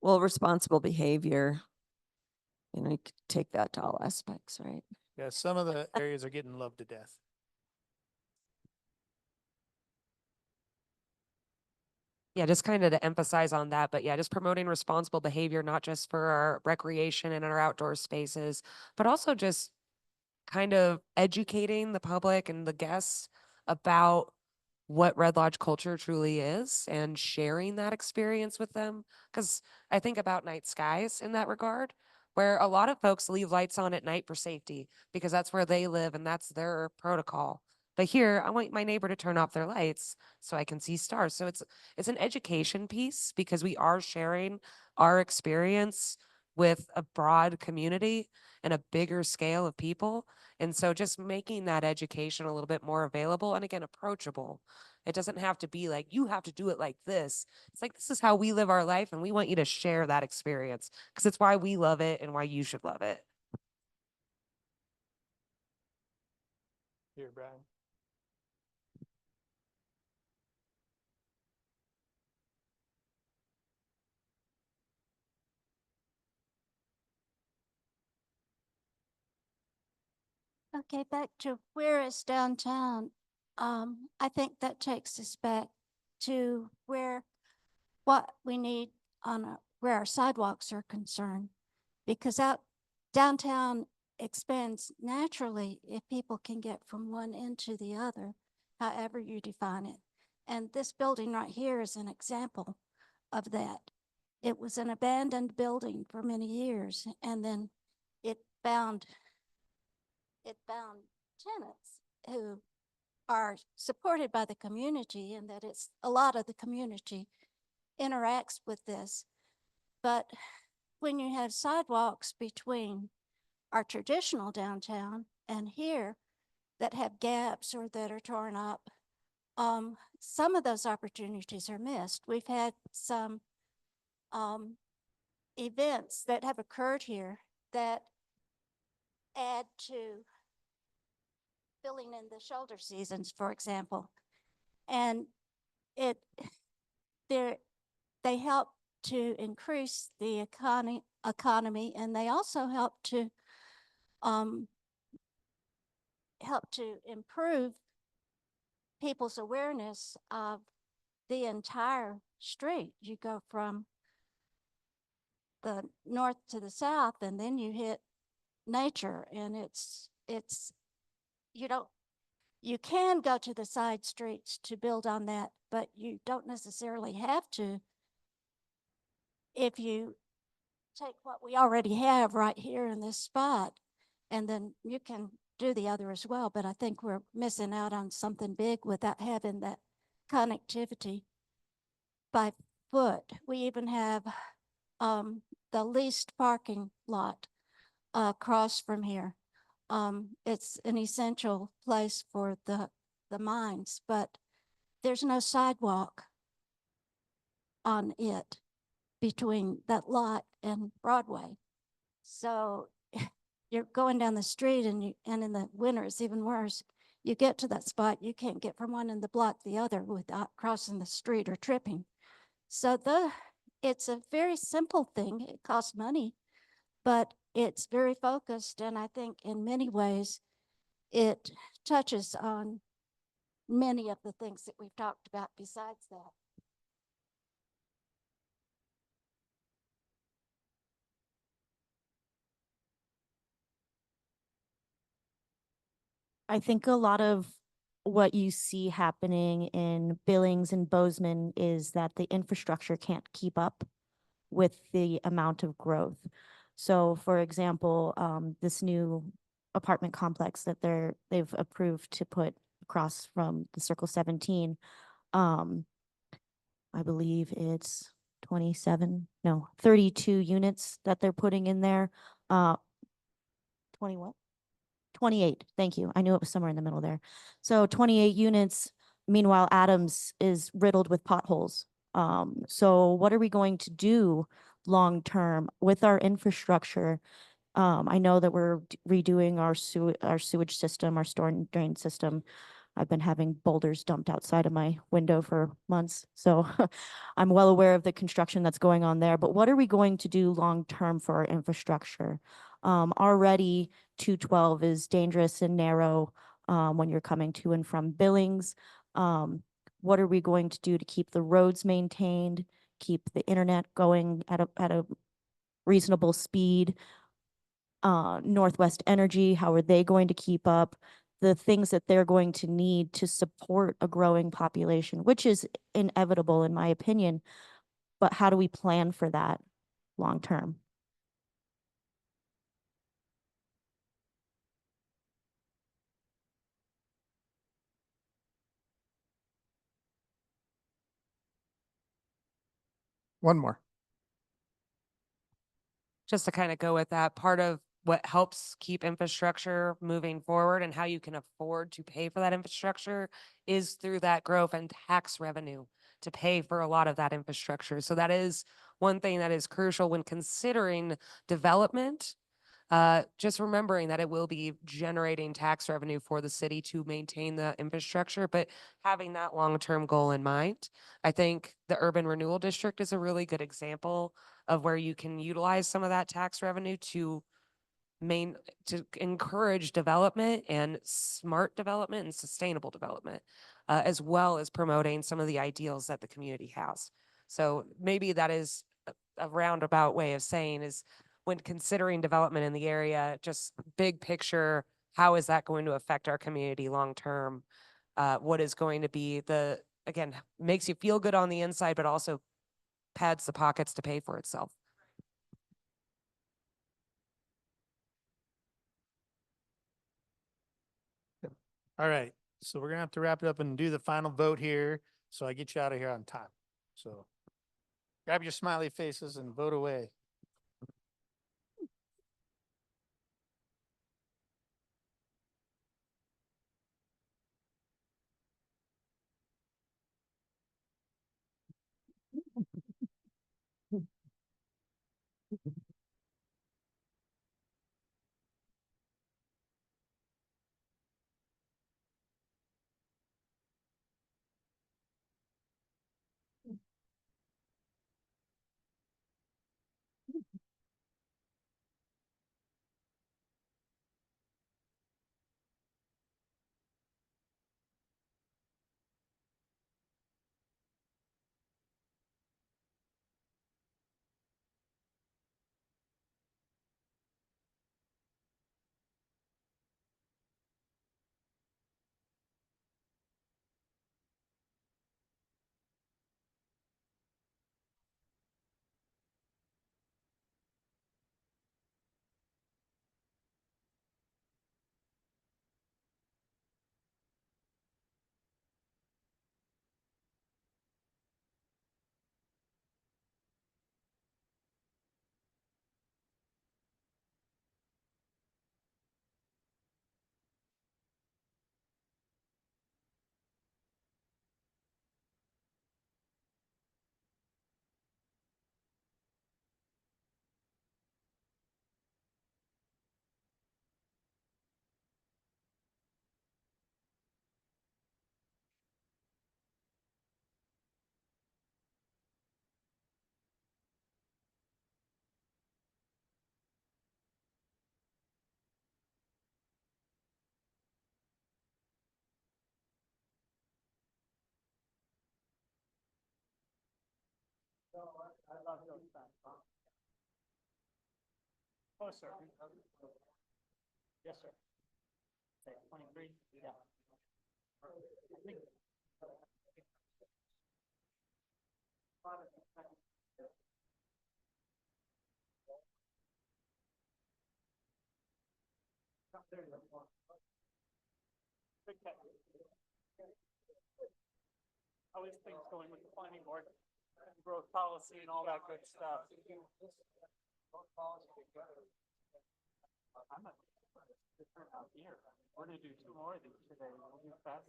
Well, responsible behavior, you know, you could take that to all aspects, right?
Yeah, some of the areas are getting loved to death.
Yeah, just kind of to emphasize on that, but yeah, just promoting responsible behavior, not just for our recreation and our outdoor spaces, but also just kind of educating the public and the guests about what Red Lodge culture truly is and sharing that experience with them. Because I think about night skies in that regard, where a lot of folks leave lights on at night for safety because that's where they live and that's their protocol. But here, I want my neighbor to turn off their lights so I can see stars. So it's an education piece because we are sharing our experience with a broad community and a bigger scale of people. And so just making that education a little bit more available and again, approachable. It doesn't have to be like, you have to do it like this. It's like, this is how we live our life and we want you to share that experience because it's why we love it and why you should love it.
Here, Brian.
Okay, back to where is downtown. I think that takes us back to what we need where our sidewalks are concerned. Because out downtown expands naturally if people can get from one end to the other, however you define it. And this building right here is an example of that. It was an abandoned building for many years, and then it found tenants who are supported by the community, and that it's a lot of the community interacts with this. But when you have sidewalks between our traditional downtown and here that have gaps or that are torn up, some of those opportunities are missed. We've had some events that have occurred here that add to filling in the shoulder seasons, for example. And they help to increase the economy, and they also help to improve people's awareness of the entire street. You go from the north to the south, and then you hit nature, and you can go to the side streets to build on that, but you don't necessarily have to if you take what we already have right here in this spot, and then you can do the other as well. But I think we're missing out on something big without having that connectivity by foot. We even have the leased parking lot across from here. It's an essential place for the mines, but there's no sidewalk on it between that lot and Broadway. So you're going down the street, and in the winter it's even worse. You get to that spot, you can't get from one end of the block to the other without crossing the street or tripping. So it's a very simple thing. It costs money, but it's very focused, and I think in many ways it touches on many of the things that we've talked about besides that.
I think a lot of what you see happening in Billings and Bozeman is that the infrastructure can't keep up with the amount of growth. So for example, this new apartment complex that they've approved to put across from the Circle 17, I believe it's 32 units that they're putting in there. 20 what? 28, thank you. I knew it was somewhere in the middle there. So 28 units. Meanwhile, Adams is riddled with potholes. So what are we going to do long term with our infrastructure? I know that we're redoing our sewage system, our storm and drain system. I've been having boulders dumped outside of my window for months, so I'm well aware of the construction that's going on there. But what are we going to do long term for our infrastructure? Already 212 is dangerous and narrow when you're coming to and from Billings. What are we going to do to keep the roads maintained, keep the internet going at a reasonable speed? Northwest Energy, how are they going to keep up? The things that they're going to need to support a growing population, which is inevitable in my opinion, but how do we plan for that long term?
One more.
Just to kind of go with that, part of what helps keep infrastructure moving forward and how you can afford to pay for that infrastructure is through that growth and tax revenue to pay for a lot of that infrastructure. So that is one thing that is crucial when considering development. Just remembering that it will be generating tax revenue for the city to maintain the infrastructure, but having that long-term goal in mind. I think the Urban Renewal District is a really good example of where you can utilize some of that tax revenue to encourage development and smart development and sustainable development, as well as promoting some of the ideals that the community has. So maybe that is a roundabout way of saying is when considering development in the area, just big picture, how is that going to affect our community long term? What is going to be again, makes you feel good on the inside, but also pads the pockets to pay for itself.
All right, so we're gonna have to wrap it up and do the final vote here, so I get you out of here on time. So grab your smiley faces and vote away. Oh, sir. Yes, sir. 23, yeah.
How is things going with the planning board, growth policy and all that good stuff? I'm a different out here. We're gonna do 2 more of these today. We'll do fast.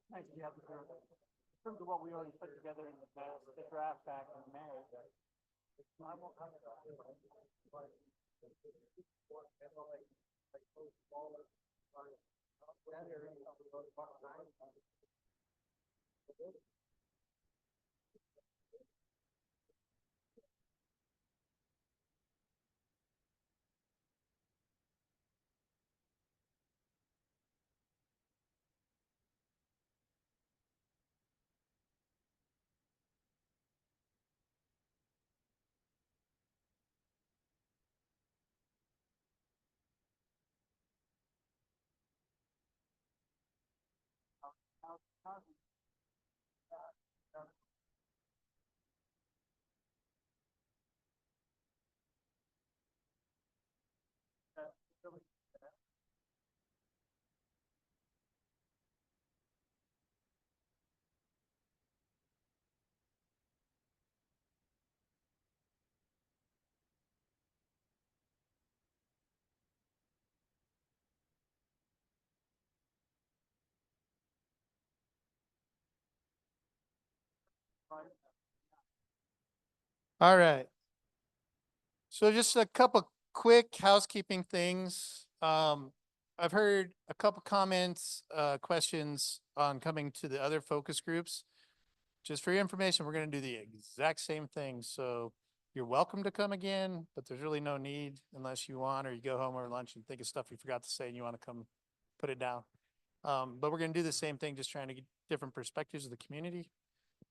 Nice to have the group. In terms of what we already put together in the draft back in May.
All right. So just a couple quick housekeeping things. I've heard a couple comments, questions on coming to the other focus groups. Just for your information, we're going to do the exact same thing. So you're welcome to come again, but there's really no need unless you want, or you go home over lunch and think of stuff you forgot to say and you want to come put it down. But we're going to do the same thing, just trying to get different perspectives of the community.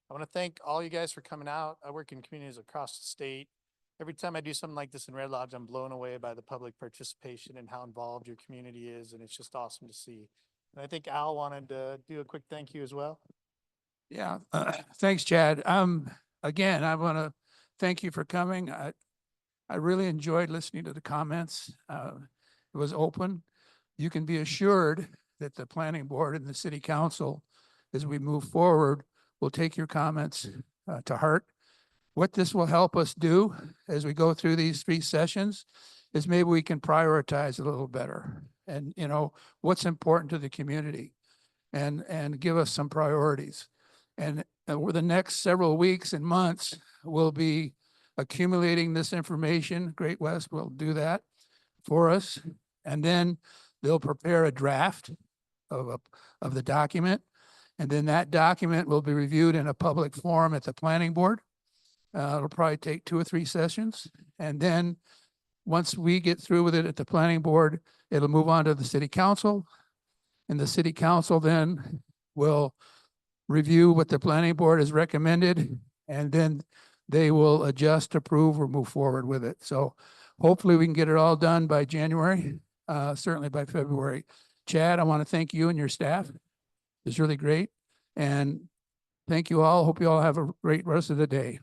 I want to thank all you guys for coming out. I work in communities across the state. Every time I do something like this in Red Lodge, I'm blown away by the public participation and how involved your community is, and it's just awesome to see. And I think Al wanted to do a quick thank you as well.
Yeah, thanks, Chad. Again, I want to thank you for coming. I really enjoyed listening to the comments. It was open. You can be assured that the planning board and the city council, as we move forward, will take your comments to heart. What this will help us do as we go through these 3 sessions is maybe we can prioritize a little better and, you know, what's important to the community and give us some priorities. And over the next several weeks and months, we'll be accumulating this information. Great West will do that for us. And then they'll prepare a draft of the document. And then that document will be reviewed in a public forum at the planning board. It'll probably take 2 or 3 sessions. And then once we get through with it at the planning board, it'll move on to the city council. And the city council then will review what the planning board has recommended, and then they will adjust, approve, or move forward with it. So hopefully we can get it all done by January, certainly by February. Chad, I want to thank you and your staff. It's really great. And thank you all. Hope you all have a great rest of the day.